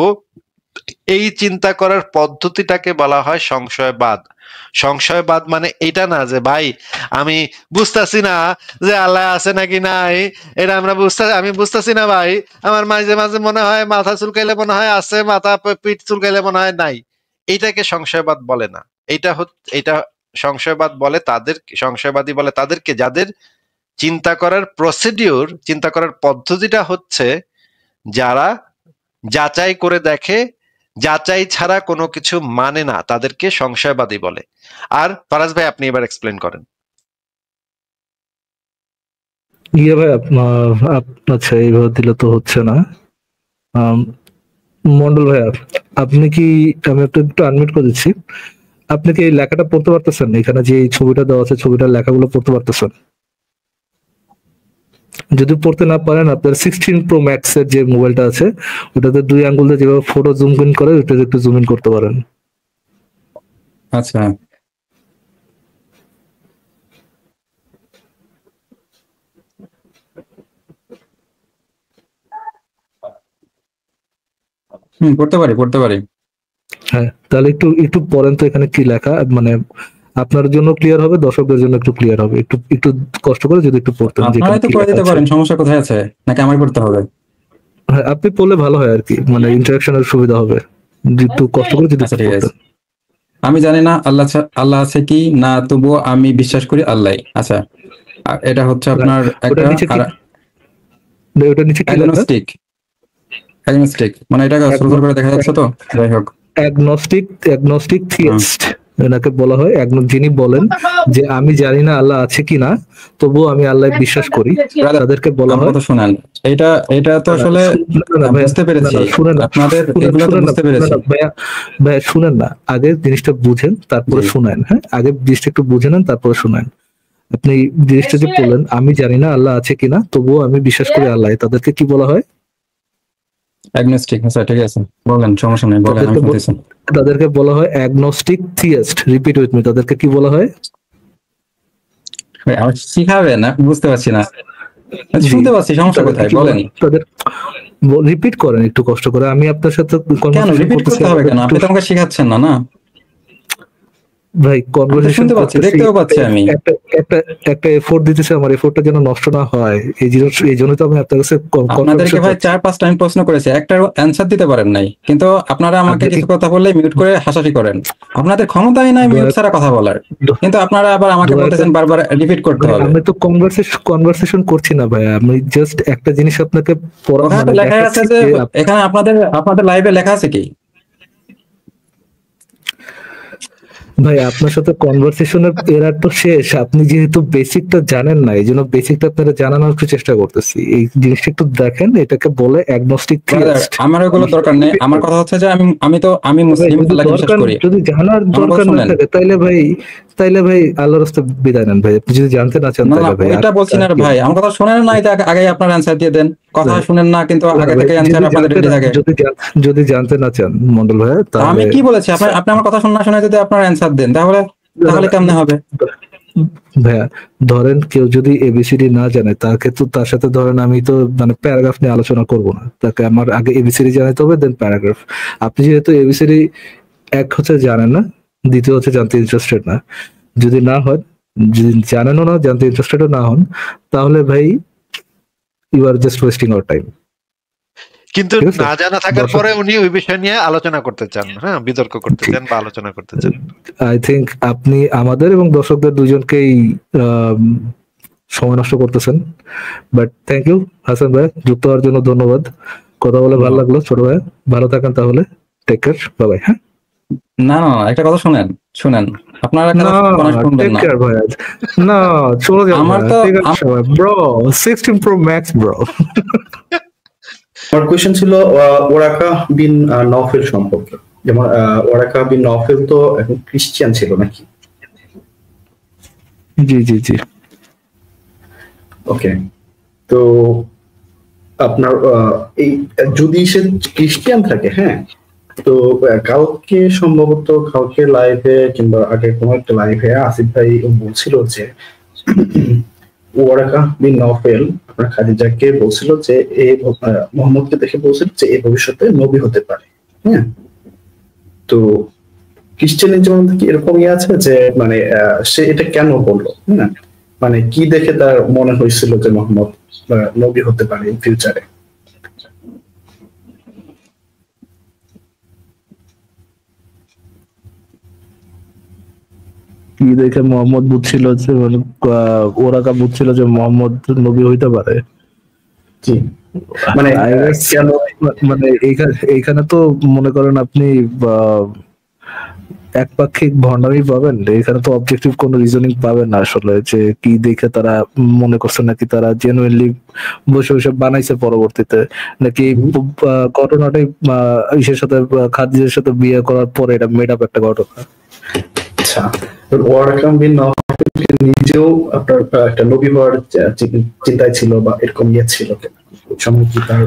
এই চিন্তা করার পদ্ধতিটাকে বলা হয় সংশয়বাদ। সংশয়বাদ মানে এটা না যে ভাই আমি বুঝতেছি না যে আল্লাহ আছে নাকি নাই, এটা আমি বুঝতেছি না ভাই, আমার মাঝে মাঝে মনে হয় মাথা চুলকাইলে মনে হয় আছে, মাথা পিঠ চুলকাইলে মনে হয় নাই। এইটাকে সংশয়বাদ বলে না। এটা সংশয়বাদ বলে সংশয়বাদী বলে তাদেরকে যাদের চিন্তা করার প্রসিডিউর, চিন্তা করার পদ্ধতিটা হচ্ছে যারা যাচাই করে দেখে, যাচাই ছাড়া কোনো কিছু মানে না, তাদেরকে সংশয়বাদী বলে। আর ফারাজ ভাই আপনি এবার এক্সপ্লেন করেন। ভাই আচ্ছা এইভাবে দিলে তো হচ্ছে না। মন্ডল ভাইয়া আপনি কি, আমি একটু আনমিউট করে দিচ্ছি, আপনি কি এই লেখাটা পড়তে পারতেছেন? এখানে যে ছবিটা দেওয়া আছে, ছবিটার লেখাগুলো পড়তে পারতেছেন? যদি পড়তে না পারেন, আপনার 16 Pro Max এর যে মোবাইলটা আছে ওটাতে 2 আঙ্গুল দিয়ে যেভাবে ফটো জুম ইন করে ওটাতে একটু জুম ইন করতে পারেন। আচ্ছা পড়তে পারি। হ্যাঁ তাহলে একটু একটু পড়েন তো এখানে কি লেখা, মানে আপনার জন্য ক্লিয়ার হবে, দর্শকদের জন্য একটু ক্লিয়ার হবে। একটু একটু কষ্ট করে যদি একটু পড়তেন। আপনারাই তো করে দিতে পারেন, সমস্যা কোথায় আছে? নাকি আমার পড়তে হবে? হ্যাঁ আপনি পড়লে ভালো হয় আর কি, মানে ইন্টারাকশনের সুবিধা হবে। একটু কষ্ট করে যদি আচ্ছা ঠিক আছে। আমি জানি না আল্লাহ আছে কি না, তবুও আমি বিশ্বাস করি আল্লাহ। আচ্ছা এটা হচ্ছে আপনার একটা ওটা নিচে কি অ্যাগনস্টিক, মানে এটা সুন্দর করে দেখা যাচ্ছে তো, যাই হোক অ্যাগনস্টিক থিয়েস্ট এনাকে বলা হয়। যিনি বলেন যে আমি জানি না আল্লাহ আছে কিনা, তবুও আমি আল্লাহ বিশ্বাস করি, তাদেরকে বলা হয়। শুনেন, এটা তো আসলে বুঝতে পেরেছি, আপনাদের এগুলো তো বুঝতে পেরেছি। ভাইয়া শুনেন না, আগে জিনিসটা বুঝেন তারপরে শুনেন। হ্যাঁ আগে জিনিসটা একটু বুঝে নেন তারপরে শুনেন। আপনি জিনিসটা যে বললেন আমি জানি না আল্লাহ আছে কিনা, তবুও আমি বিশ্বাস করি আল্লাহ, তাদেরকে কি বলা হয়? অ্যাগনস্টিক। আচ্ছা ঠিক আছে, বলেন, সমস্যা নেই, বলেন, আমি শুনতেছি। তাদেরকে বলা হয় Agnostic theist. Repeat with me, তাদেরকে কি বলা হয়? আমি শিখাবেন না, বুঝতে পারছি না, শুনতে পাচ্ছি, সমস্যা কোথায় বলেন। তাদের রিপিট করেন একটু কষ্ট করে। আমি আপনার সাথে কেন রিপিট করতে হবে কেন? আপনি তো আমাকে শেখাচ্ছেন না। ভাই কনভারসেশন শুনতে পাচ্ছি, দেখতেও পাচ্ছি, আমি একটা এফোর্ট দিতেছি, আমার এফোর্টটা যেন নষ্ট না হয়, এই জন্য তো আমি আপনার কাছে আপনাদেরকে ভাই 4-5 টাইম প্রশ্ন করেছি, একটার অ্যানসার দিতে পারেন নাই, কিন্তু আপনারা আমাকে কিছু কথা বললে মিউট করে হাসাহাসি করেন। আপনাদের ক্ষমতাই নাই মিউট ছাড়া কথা বলার, কিন্তু আপনারা আবার আমাকে বলতেছেন বারবার রিপিট করতে হবে। আমি তো কনভারসেশন করছি না ভাই, আমি জাস্ট একটা জিনিস আপনাকে লেখা আছে যে এখানে আপনাদের লাইভে লেখা আছে কি ভাই আপনার সাথে কনভারসেশনের এরা তো শেষ। আপনি যেহেতু বেসিকটা জানেন না, এই জন্য বেসিকটা আপনারা জানানোর একটু চেষ্টা করতেছি। এই জিনিসটা একটু দেখেন, এটাকে বলে অ্যাগনস্টিক থিয়েস্ট। আমার ওগুলো দরকার নেই। আমার কথা হচ্ছে যে আমি মুসলিম, আল্লাহকে বিশ্বাস করি। যদি জানার দরকার না থাকে তাইলে ভাই আল্লাহর রাস্তায় বিদায় নেন ভাই। আপনি যদি জানতে না চান তাহলে ভাই এটা বলছি না ভাই, আমার কথা শুনেন না, এটা আগে আপনার অ্যানসার দিয়ে দেন। কথা শুনেন না, কিন্তু আগে থেকে অ্যানসার আপনাদের রেডি থাকে। যদি জানতে না চান মন্ডল ভাই, তাহলে আমি কি বলেছি? আপনি আমার কথা শুনে যদি আপনার অ্যানসার দেন, তাহলে কেমনে হবে ভাইয়া? ধরেন কেউ যদি এবিসিডি না জানে, তার সাথে ধরেন আমি তো মানে প্যারাগ্রাফ নিয়ে আলোচনা করব না, তাকে আমার আগে এবিসিডি জানাতে হবে, দেন প্যারাগ্রাফ। আপনি যেহেতু এবিসিডি এক হচ্ছে জানেন না, দ্বিতীয় হচ্ছে জানতে ইন্টারেস্টেড না, যদি না হয়, যদি জানেনও না, জানতে ইন্টারেস্টেডও না হন, তাহলে ভাই you are just wasting our time. কিন্তু না জানা থাকার পরে উনি ওই বিষয় নিয়ে আলোচনা করতে চান, হ্যাঁ, বিতর্ক করতে চান বা আলোচনা করতে চান। আই থিংক আপনি আমাদের এবং দর্শকদের দুজনকেই সময় নষ্ট করতেছেন। বাট থ্যাংক ইউ হাসান ভাই, যুক্ত হওয়ার জন্য ধন্যবাদ। কথা বলে ভালো লাগলো ছোট ভাই, ভালো থাকেন তাহলে, টেক কেয়ার, বাই বাই। হ্যাঁ না একটা কথা শুনেন, আপনারা না চলে যাও আমার তো ব্রো 16 Pro Max ব্রো। আমার কোয়েশ্চেন ছিল ওরাকা বিন নওফেল সম্পর্কে। যেমন ওরাকা বিন নওফেল তো এখন খ্রিস্টান ছিল নাকি? জি ওকে, তো আপনার এই যদি সে খ্রিস্টান থাকে, হ্যাঁ, তো কাউকে লাইভে কিংবা আগে কোনো একটা লাইভে আসিফ ভাই বলছিল যে ওয়ারাকা বিন নওফেল আপনার খাদিজাকে বলছিল যে মোহাম্মদকে দেখে বলছিল যে এই ভবিষ্যতে নবী হতে পারে। হ্যাঁ, তো খ্রিস্টানিজম কি এরকমই আছে যে মানে সে এটা কেন বললো, হ্যাঁ, মানে কি দেখে তার মনে হয়েছিল যে মোহাম্মদ নবী হতে পারে ফিউচারে? কি দেখে মোহাম্মদ বুঝছিল যে মানে ওরাকা বুঝছিল যে মোহাম্মদ নবী হইতে পারে? জি, মানে I guess কেন? মানে এইখানে তো মনে করেন আপনি একপাক্ষিক ভণ্ডামি পাবেন, এখানে তো অবজেক্টিভ কোনো রিজনিং পাবেন না আসলে, যে কি দেখে তারা মনে করছে, নাকি তারা জেনুইনলি বসে বসে বানাইছে পরবর্তীতে, নাকি এই ঘটনাটাই ইসের সাথে খাদিজার সাথে বিয়ে করার পরে এটা মেড আপ একটা ঘটনা। আচ্ছা, ওয়ারাকা বিন নওফল নিজেও আপনার একটা নবী হওয়ার চিন্তায় ছিল বা এরকম ইয়ে ছিল সময় কি তার?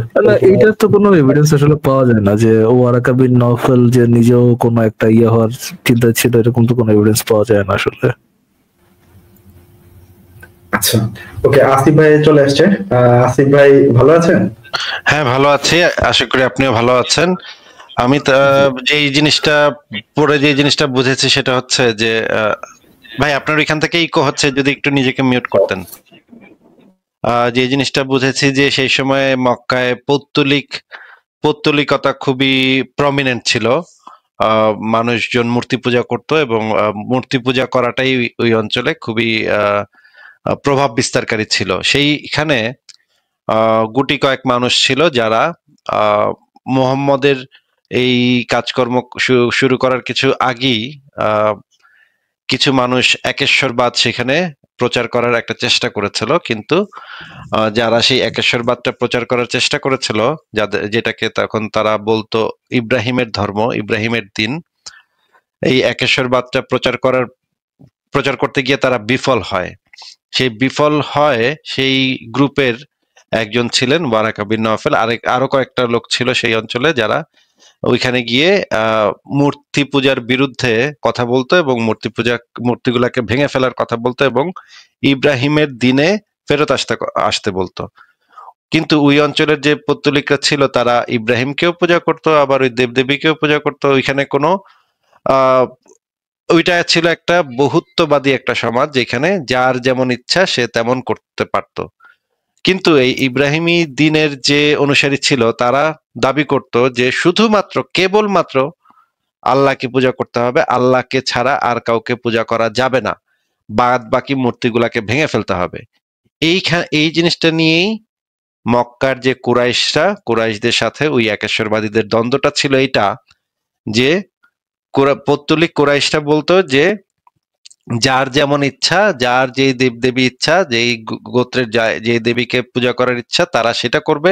এইটার তো কোনো এভিডেন্স আসলে পাওয়া যায় না যে ওয়ারাকা বিন নওফল যে নিজেও কোনো একটা ইয়ে হওয়ার চিন্তা ছিল, এরকম তো কোনো এভিডেন্স পাওয়া যায় না আসলে। আচ্ছা, ওকে, আসিফ ভাই চলে আসছে। আসিফ ভাই ভালো আছেন? হ্যাঁ, ভালো আছি, আশা করি আপনিও ভালো আছেন। আমি যে জিনিসটা পরে যে জিনিসটা বুঝেছি সেটা হচ্ছে যে ভাই আপনার এখান থেকে ইকো হচ্ছে, যদি একটু নিজেকে মিউট করতেন। যে জিনিসটা বুঝেছি যে সেই সময় মক্কায় পৌত্তলিকতা খুবই প্রমিনেন্ট ছিল। মানুষজন মূর্তি পূজা করত এবং মূর্তি পূজা করাটাই ওই অঞ্চলে খুবই প্রভাব বিস্তারকারী ছিল। সেইখানে গুটি কয়েক মানুষ ছিল যারা মুহাম্মদের এই কাজকর্ম শুরু করার কিছু আগেই কিছু মানুষ একেশ্বরবাদ সেখানে প্রচার করার একটা চেষ্টা করেছিল, কিন্তু যারা সেই একেশ্বরবাদটা প্রচার করার চেষ্টা করেছিল, যেটাকে তখন তারা বলতো ইব্রাহিমের ধর্ম, ইব্রাহিমের দিন, এই একেশ্বরবাদটা প্রচার করতে গিয়ে তারা বিফল হয়। সেই গ্রুপের একজন ছিলেন ওয়ারাকা বিন নওফল। আরো কয়েকটা লোক ছিল সেই অঞ্চলে যারা ওইখানে গিয়ে মূর্তি পূজার বিরুদ্ধে কথা বলতো এবং মূর্তিগুলাকে ভেঙে ফেলার কথা বলতো এবং ইব্রাহিমের দিনে ফেরত আসতে বলতো। কিন্তু ওই অঞ্চলের যে পৌত্তলিকরা ছিল তারা ইব্রাহিমকেও পূজা করতো, আবার ওই দেবদেবীকেও পূজা করতো। ওইখানে কোনো ওইটা ছিল একটা বহুত্ববাদী একটা সমাজ, যেখানে যার যেমন ইচ্ছা সে তেমন করতে পারতো। কিন্তু এই ইব্রাহিমী দিনের যে অনুসারী ছিল তারা দাবি করত যে শুধুমাত্র কেবলমাত্র আল্লাহকে পূজা করতে হবে, আল্লাহকে ছাড়া আর কাউকে পূজা করা যাবে না, বাদ বাকি মূর্তিগুলাকে ভেঙে ফেলতে হবে। এই জিনিসটা নিয়েই মক্কার যে কুরাইশদের সাথে ওই একেশ্বরবাদীদের দ্বন্দ্বটা ছিল এইটা, যে পৌত্তলিক কুরাইশরা বলতো যে যার যেমন ইচ্ছা, যার যে দেবদেবী ইচ্ছা, যেই গোত্রের যে দেবীকে পূজা করার ইচ্ছা তারা সেটা করবে।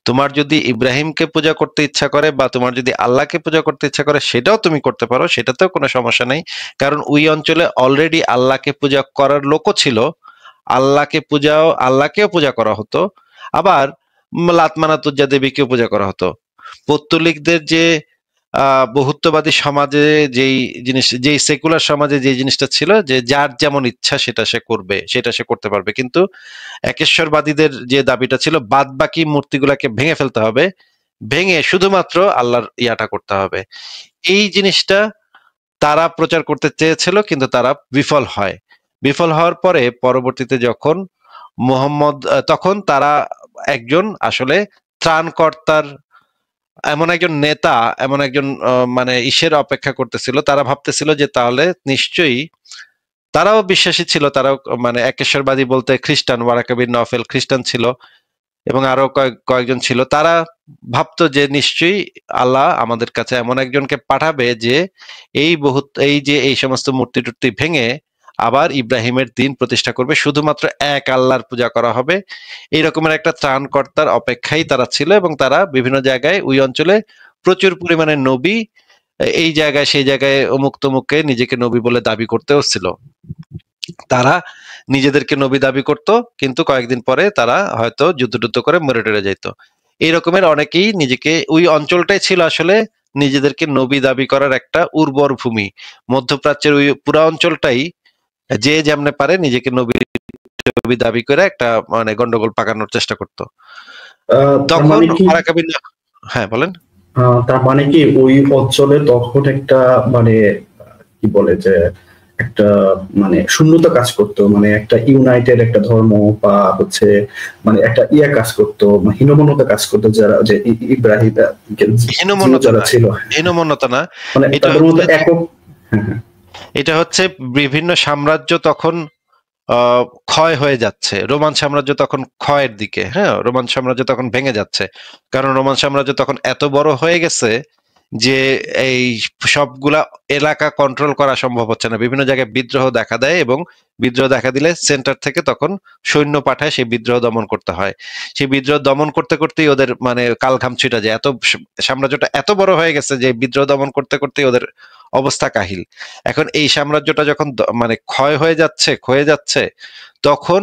তোমার যদি ইব্রাহিমকে পূজা করতে ইচ্ছা করে বা তোমার যদি আল্লাহকে পূজা করতে ইচ্ছা করে সেটাও তুমি করতে পারো, সেটাতেও কোনো সমস্যা নেই। কারণ ওই অঞ্চলে অলরেডি আল্লাহকে পূজা করার লোকও ছিল, আল্লাহকেও পূজা করা হতো, আবার লাত মানাত উজ্জা দেবীকেও পূজা করা হতো। পৌত্তলিকদের যে বহুত্ববাদী সমাজে যেই সেকুলার সমাজে যে জিনিসটা ছিল যে যার যেমন ইচ্ছা সেটা সে করতে পারবে, কিন্তু একেশ্বরবাদীদের যে দাবিটা ছিল বাদ বাকি মূর্তিগুলাকে ভেঙে ফেলতে হবে, ভেঙে শুধুমাত্র আল্লাহর ইয়াটা করতে হবে। এই জিনিসটা তারা প্রচার করতে চেয়েছিল, কিন্তু তারা বিফল হওয়ার পরে পরবর্তীতে যখন তখন তারা একজন আসলে ত্রাণকর্তার, এমন একজন নেতা, এমন একজন মানে ঈশের অপেক্ষা করতেছিল। তারা ভাবতেছিল যে তাহলে নিশ্চয়ই, তারাও বিশ্বাসী ছিল, তারাও মানে একেশ্বরবাদী বলতে খ্রিস্টান, ওয়ারাকা বিন নওফল খ্রিস্টান ছিল এবং আরো কয়েকজন ছিল। তারা ভাবতো যে নিশ্চয়ই আল্লাহ আমাদের কাছে এমন একজনকে পাঠাবে যে এই সমস্ত মূর্তি টুর্তি ভেঙে আবার ইব্রাহিমের দিন প্রতিষ্ঠা করবে, শুধুমাত্র এক আল্লাহর পূজা করা হবে। এই রকমের একটা ত্রাণকর্তার অপেক্ষায় তারা ছিল এবং তারা বিভিন্ন জায়গায় ওই অঞ্চলে প্রচুর পরিমাণে নবী, এই জায়গায় সেই জায়গায় অমুক তমুককে নিজেকে নবী বলে দাবি করতেও ছিল। তারা নিজেদেরকে নবী দাবি করত, কিন্তু কয়েকদিন পরে তারা হয়তো যুদ্ধ করে মরে টরে যেত। এই রকমের অনেকেই নিজেকে, ওই অঞ্চলটাই ছিল আসলে নিজেদেরকে নবী দাবি করার একটা উর্বর ভূমি। মধ্যপ্রাচ্যের ওই পুরা অঞ্চলটাই যে যেমনে পারে নিজেকে নবী দাবি করে একটা মানে গন্ডগোল পাকানোর চেষ্টা করতো। তখন হ্যাঁ বলেন। তার মানে কি ওই অঞ্চলে তখন একটা মানে কি বলে যে একটা মানে শূন্যতা কাজ করতো, মানে একটা ইউনাইটেড একটা ধর্ম বা হচ্ছে মানে একটা কাজ করতো, হীনমন্যতা কাজ করতো, যারা যে ইব্রাহিম যারা ছিল, হীনমন্যতা না, মানে তাদের মধ্যে একক। এটা হচ্ছে বিভিন্ন সাম্রাজ্য তখন ক্ষয় হয়ে যাচ্ছে, রোমান সাম্রাজ্য তখন ক্ষয়ের দিকে, হ্যাঁ, রোমান সাম্রাজ্য তখন ভেঙে যাচ্ছে, কারণ রোমান সাম্রাজ্য তখন এত বড় হয়ে গেছে যে এই সবগুলা এলাকা কন্ট্রোল করা সম্ভব হচ্ছে না, বিভিন্ন জায়গায় বিদ্রোহ দেখা দেয় এবং বিদ্রোহ দেখা দিলে সেন্টার থেকে তখন সৈন্য পাঠায় সেই বিদ্রোহ দমন করতে হয়। সেই বিদ্রোহ দমন করতে করতেই ওদের মানে কালঘাম ছুটে যায়, এত সাম্রাজ্যটা এত বড় হয়ে গেছে যে বিদ্রোহ দমন করতে করতেই ওদের অবস্থা কাহিল। এখন এই সাম্রাজ্যটা যখন মানে ক্ষয় হয়ে যাচ্ছে তখন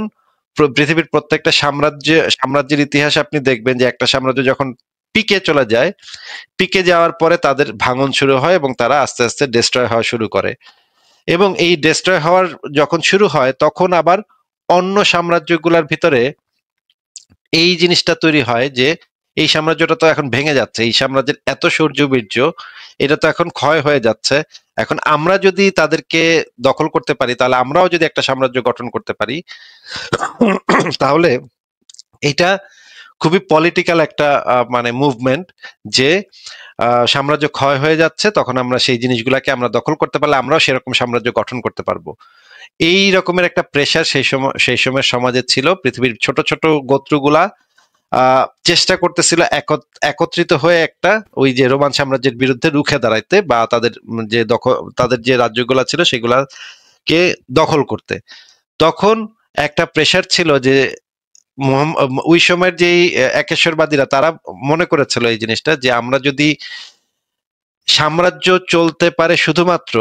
পৃথিবীর প্রত্যেকটা সাম্রাজ্যের ইতিহাসে আপনি দেখবেন যে একটা সাম্রাজ্য যখন পিকে চলে যায়, পিকে যাওয়ার পরে তাদের ভাঙন শুরু হয় এবং তারা আস্তে আস্তে ডেস্ট্রয় হওয়া শুরু করে, এবং এই ডেস্ট্রয় হওয়ার যখন শুরু হয় তখন আবার অন্য সাম্রাজ্যগুলোর ভিতরে এই জিনিসটা তৈরি হয় যে এই সাম্রাজ্যটা তো এখন ভেঙে যাচ্ছে, এই সাম্রাজ্যের এত সূর্যবীর্য এটা তো এখন ক্ষয় হয়ে যাচ্ছে, এখন আমরা যদি তাদেরকে দখল করতে পারি, তাহলে আমরাও যদি একটা সাম্রাজ্য গঠন করতে পারি, তাহলে এটা খুবই পলিটিক্যাল একটা মানে মুভমেন্ট, যে সাম্রাজ্য ক্ষয় হয়ে যাচ্ছে, তখন আমরা সেই জিনিসগুলাকে আমরা দখল করতে পারলে আমরাও সেরকম সাম্রাজ্য গঠন করতে পারবো। এই রকমের একটা প্রেশার সেই সময়ের সমাজে ছিল। পৃথিবীর ছোট ছোট গোত্রগুলা চেষ্টা করতেছিল একত্রিত হয়ে একটা ওই যে রোমান সাম্রাজ্যের বিরুদ্ধে রুখে দাঁড়াইতে, বা তাদের যে রাজ্যগুলা ছিল সেগুলাকে দখল করতে। তখন একটা প্রেশার ছিল যে ওই সময়ের যে একেশ্বরবাদীরা তারা মনে করেছিল এই জিনিসটা, যে আমরা যদি সাম্রাজ্য চলতে পারে শুধুমাত্র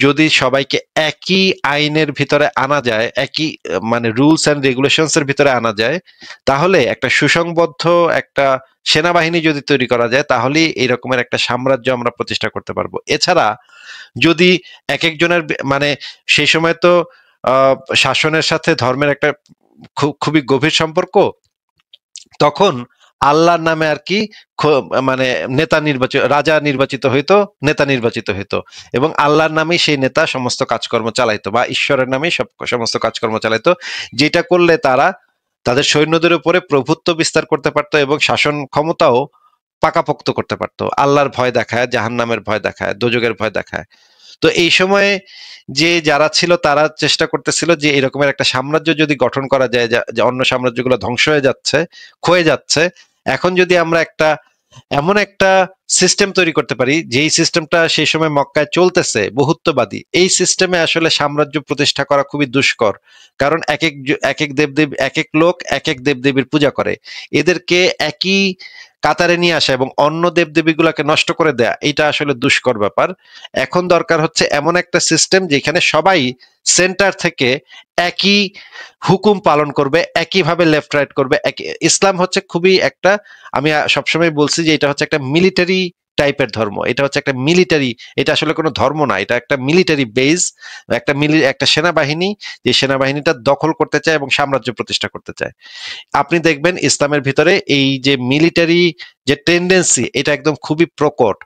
যদি সবাইকে একই আইনের ভিতরে আনা যায়, একই মানে রুলস এন্ড রেগুলেশনস এর ভিতরে আনা যায়, তাহলে একটা সুসংবদ্ধ একটা সেনাবাহিনী যদি তৈরি করা যায়, তাহলে এই রকমের একটা সাম্রাজ্য আমরা প্রতিষ্ঠা করতে পারবো। এছাড়া যদি এক একজনের মানে সেই সময় তো শাসনের সাথে ধর্মের একটা খুবই গভীর সম্পর্ক, তখন আল্লাহর নামে আর কি মানে রাজা নির্বাচিত হইতো, নেতা নির্বাচিত হইতো, এবং আল্লাহর নামেই সেই নেতা সমস্ত কাজকর্ম চালাইতো, বা ঈশ্বরের নামেই সমস্ত কাজকর্ম চালাইতো, যেটা করলে তারা তাদের সৈন্যদের উপরে প্রভুত্ব বিস্তার করতে পারতো এবং শাসন ক্ষমতাও পাকাপোক্ত করতে পারতো, আল্লাহর ভয় দেখায়, জাহান্নামের ভয় দেখায়, দোজখের ভয় দেখায়। তো এই সময়ে যে যারা ছিল তারা চেষ্টা করতেছিল যে এরকমের একটা সাম্রাজ্য যদি গঠন করা যায়, যে অন্য সাম্রাজ্যগুলো ধ্বংস হয়ে যাচ্ছে, ক্ষয়ে যাচ্ছে, এখন যদি আমরা এমন একটা সিস্টেম তৈরি করতে পারি, যেই সিস্টেমটা সেই সময় মক্কায় চলতেছে, বহুত্ববাদী, এই সিস্টেমে আসলে সাম্রাজ্য প্রতিষ্ঠা করা খুবই দুষ্কর, কারণ এক এক দেবদেব, এক এক লোক এক এক দেবদেবীর পূজা করে, এদেরকে একই কাতারে নিয়ে আসা এবং অন্য দেবদেবীগুলোকে নষ্ট করে দেয়া, এটা আসলে দুষ্কর ব্যাপার। এখন দরকার হচ্ছে এমন একটা সিস্টেম যেখানে সবাই সেন্টার থেকে একই হুকুম পালন করবে, একইভাবে লেফট রাইট করবে। ইসলাম হচ্ছে খুবই একটা, আমি সবসময় বলছি যে এটা হচ্ছে একটা মিলিটারি টাইপের ধর্ম, এটা হচ্ছে একটা মিলিটারি, এটা আসলে কোনো ধর্ম না, এটা একটা মিলিটারি বেজ, একটা সেনাবাহিনী, যে সেনাবাহিনীটা দখল করতে চায় এবং সাম্রাজ্য প্রতিষ্ঠা করতে চায়। আপনি দেখবেন ইসলামের ভিতরে এই যে মিলিটারি যে টেন্ডেন্সি, এটা একদম খুবই প্রকট।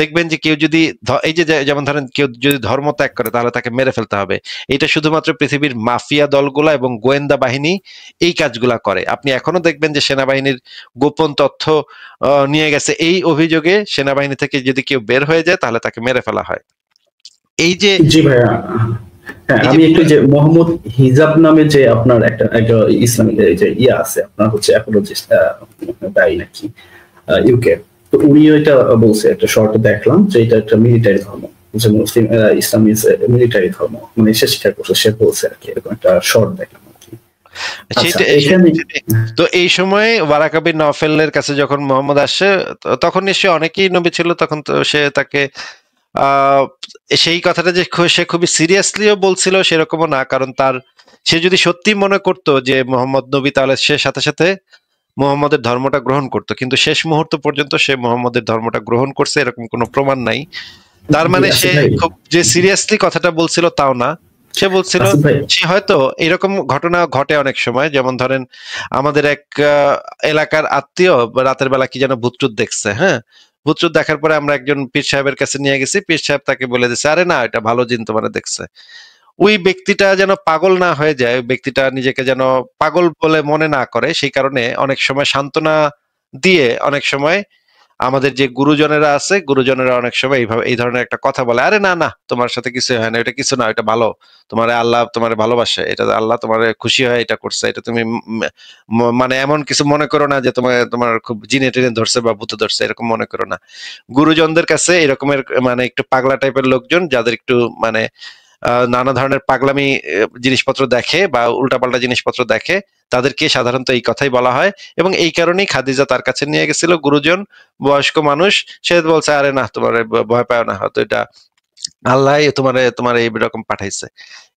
দেখবেন যে কেউ যদি এই যে যেমন ধরেন কেউ যদি ধর্ম ত্যাগ করে তাহলে তাকে মেরে ফেলতে হবে, এটা শুধুমাত্র পৃথিবীর মাফিয়া দলগুলা এবং গোয়েন্দা বাহিনী এই কাজগুলা করে। আপনি এখনো দেখবেন যে সেনাবাহিনীর গোপন তথ্য নিয়ে গেছে, এই অভিযোগে সেনাবাহিনী থেকে যদি কেউ বের হয়ে যায় তাহলে তাকে মেরে ফেলা হয়। এই যে জি ভাইয়া, হ্যাঁ, আমি একটু যে মোহাম্মদ হিজাব নামে যে আপনার একটা ইসলামিক যে আছে আপনার হচ্ছে অ্যাপোলজিস্ট দায়ী নাকি ইউকে, তো উনি এটা বলছে, একটা শর্ট দেখলাম যে এটা একটা মিলিটারি ধর্ম, যে মুসলিম ইসলাম ইজ মিলিটারি ধর্ম, মানে সে স্বীকার করছে, সে বলছে আর কি, এরকম একটা শর্ট দেখলাম আর কি। তো এই সময় ওয়ারাকা বিন নওফেলের কাছে যখন মোহাম্মদ আসে, তখন নিশ্চয়ই অনেকেই নবী ছিল, তখন তো সে তাকে সেই কথাটা যে সে খুবই সিরিয়াসলিও বলছিল সেরকমও না, কারণ সে যদি সত্যি মনে করতো যে মোহাম্মদ নবী, তাহলে সে সাথে সাথে মোহাম্মদের ধর্মটা গ্রহণ করতো, কিন্তু শেষ মুহূর্ত পর্যন্ত সে মোহাম্মদের ধর্মটা গ্রহণ করছে এরকম কোনো প্রমাণ নাই। তার মানে সে খুব যে সিরিয়াসলি কথাটা বলছিল তাও না, সে বলছিল সে হয়তো এরকম ঘটনা ঘটে অনেক সময়, যেমন ধরেন আমাদের এক এলাকার আত্মীয় রাতের বেলা কি যেন ভূতটুত দেখছে, হ্যাঁ, ভূতচোদ দেখার পরে আমরা একজন পীর সাহেবের কাছে নিয়ে গেছি, পীর সাহেব তাকে বলে দিচ্ছে আরে না এটা ভালো জিন তোমার দেখছে। ওই ব্যক্তিটা যেন পাগল না হয়ে যায়, ওই ব্যক্তিটা নিজেকে যেন পাগল বলে মনে না করে, সেই কারণে অনেক সময় সান্ত্বনা দিয়ে অনেক সময় আমাদের যে গুরুজনেরা আছে, গুরুজনেরা অনেক সময় এইভাবে এই ধরনের একটা কথা বলে, আরে না না তোমার সাথে কিছু হয় না, এটা কিছু না, এটা ভালো, তোমার আল্লাহ তোমার ভালোবাসে, এটা আল্লাহ তোমার খুশি হয় এটা করছে, এটা তুমি মানে এমন কিছু মনে করো না যে তোমার তোমার খুব জিনে টেনে ধরছে বা ভূতে ধরছে, এরকম মনে করো না। গুরুজনদের কাছে এরকমের মানে একটু পাগলা টাইপের লোকজন, যাদের একটু মানে নানা ধরনের পাগলামি জিনিসপত্র দেখে বা উল্টাপাল্টা জিনিসপত্র দেখে, তাদেরকে সাধারণত এই কথাই বলা হয়। এবং এই কারণেই খাদিজা তার কাছে নিয়ে গেছিল, গুরুজন বয়স্ক মানুষ, সে বলছে আরে না তোমার ভয় পাও না, হয়তো এটা আল্লাহ তোমার এইরকম পাঠাইছে।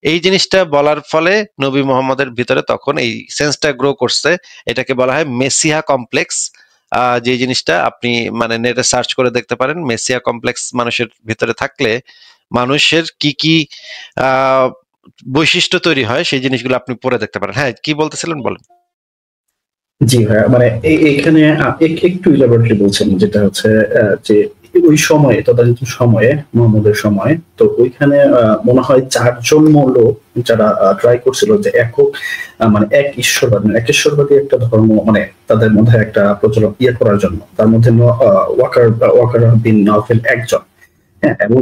এই জিনিসটা বলার ফলে নবী মোহাম্মদের ভিতরে তখন এই সেন্সটা গ্রো করছে, এটাকে বলা হয় মেসিহা কমপ্লেক্স। যে জিনিসটা আপনি মানে নেটে সার্চ করে দেখতে পারেন, মেসিয়া কমপ্লেক্স মানুষের ভিতরে থাকলে মানুষের কি কি বৈশিষ্ট্য তৈরি হয় সেই জিনিসগুলো আপনি পড়ে দেখতে পারেন। হ্যাঁ, কি বলতেছিলেন বলেন। জি ভাইয়া, মানে এখানে একটু ইলাবোরেটলি বলছেন, যেটা হচ্ছে যে ওই সময়ে তদানীন্তন সময়ে মোহাম্মদের সময়, তো ওইখানে মনে হয় 4 জন লোক যারা ট্রাই করছিল যে একক মানে এক ঈশ্বরবাদী, একেশ্বরবাদী একটা ধর্ম মানে তাদের মধ্যে একটা প্রচলন করার জন্য। তার মধ্যে ওয়াকার বিন নওফেল একজন। হ্যাঁ, এবং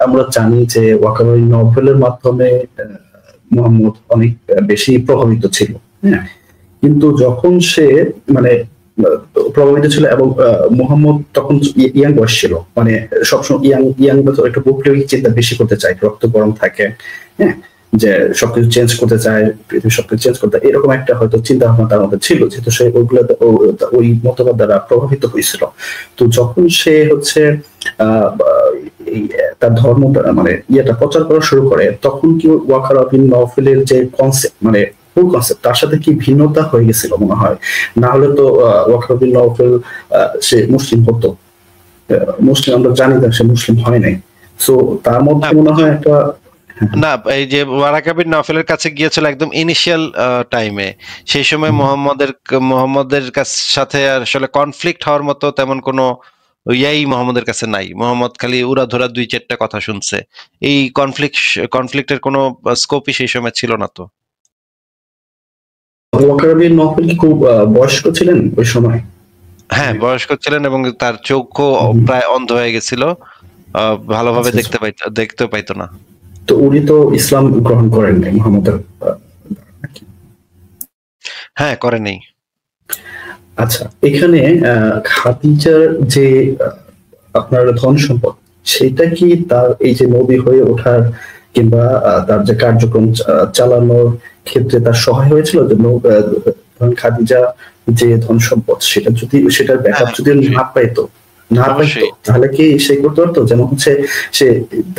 আমরা জানি যে ওয়াকার বিন নওফেলের মাধ্যমে মোহাম্মদ অনেক বেশি প্রভাবিত ছিল। হ্যাঁ, কিন্তু যখন সে মানে প্রভাবিত ছিল এবং মোহাম্মদ তখন ইয়াং বয়স ছিল, মানে সবসময় ইয়াং একটু বৈপ্লবিক চিন্তা বেশি করতে চায়, রক্ত গরম থাকে, হ্যাঁ, যে সবকিছু চেঞ্জ করতে চায়, পৃথিবী সবকিছু চেঞ্জ করতে, এরকম একটা হয়তো চিন্তা ভাবনা তার মধ্যে ছিল, যেহেতু সে ওই মতবাদ দ্বারা প্রভাবিত হয়েছিল। তো যখন সে হচ্ছে তার ধর্মটা মানে ইয়েটা প্রচার করা শুরু করে, তখন কি ওয়াকার বিন নওফেলের যে কনসেপ্ট মানে ফুল কনসেপ্ট তার সাথে কি ভিন্নতা হয়ে গেছিল মনে হয়? না হলে তো ওয়াকার বিন নওফেল সে মুসলিম হতো, মুসলিম আমরা জানি না সে মুসলিম হয় নাই। সো তার মধ্যে মনে হয় একটা না, এই যে ওয়ারাকা বিন নওফেলের কাছে গিয়েছিল একদম ইনিশিয়াল টাইমে, সেই সময় মোহাম্মদের সাথে আসলে কনফ্লিক্ট হওয়ার মতো তেমন কোনো ইয়াই মোহাম্মদের কাছে নাই। মোহাম্মদ খালি উড়াধুরা 2-4টা কথা শুনছে, এই কনফ্লিক্টের কোনো স্কোপই সেই সময় ছিল না। তো ওয়াকার বিন নওফেল কি খুব বয়স্ক ছিলেন ওই সময়? হ্যাঁ, বয়স্ক ছিলেন এবং তার চোখও প্রায় অন্ধ হয়ে গেছিল, ভালোভাবে দেখতে পাইতো না। তো উনি তো ইসলাম গ্রহণ করেন নাই মুহাম্মদের? হ্যাঁ, করেনি। আচ্ছা, এখানে খাদিজার যে আপনার ধন সম্পদ, সেটা কি তার এই যে নবী হয়ে ওঠার কিংবা তার যে কার্যক্রম চালানোর ক্ষেত্রে তার সহায় হয়েছিল? যে খাদিজা যে ধন সম্পদ সেটার ব্যাকআপ যদি না পাইতো তাহলে কি সে করতে পারতো? যেমন হচ্ছে সে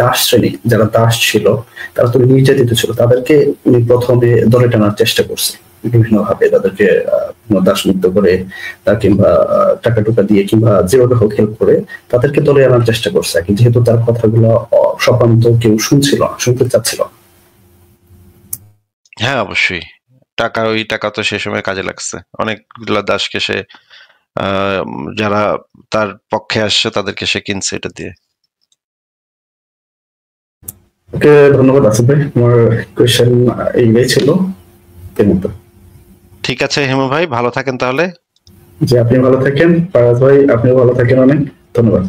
দাস শ্রেণী, যারা দাস ছিল তারা তো নির্যাতিত ছিল, তাদেরকে উনি প্রথমে দলে টানার চেষ্টা করছে বিভিন্ন ভাবে, তাদেরকে দাসমুক্ত করে কিংবা টাকা টুকা দিয়ে কিংবা যেভাবে হোক হেল্প করে তাদেরকে দলে আনার চেষ্টা করছে, যেহেতু তার কথাগুলো সপান্ত কেউ শুনতে চাচ্ছিল। হ্যাঁ, অবশ্যই ওই টাকা তো সে সময় কাজে লাগছে, অনেকগুলা দাসকে সে যারা তার পক্ষে আসছে তাদেরকে সে কিনছে এটা দিয়ে। ওকে, ধন্যবাদ আসিফ ভাই, আমার কোয়েশ্চেন এইটাই ছিল। ঠিক আছে হেমু ভাই, ভালো থাকেন তাহলে। জি, আপনি ভালো থাকেন। ফারাজ ভাই, আপনিও ভালো থাকেন, অনেক ধন্যবাদ।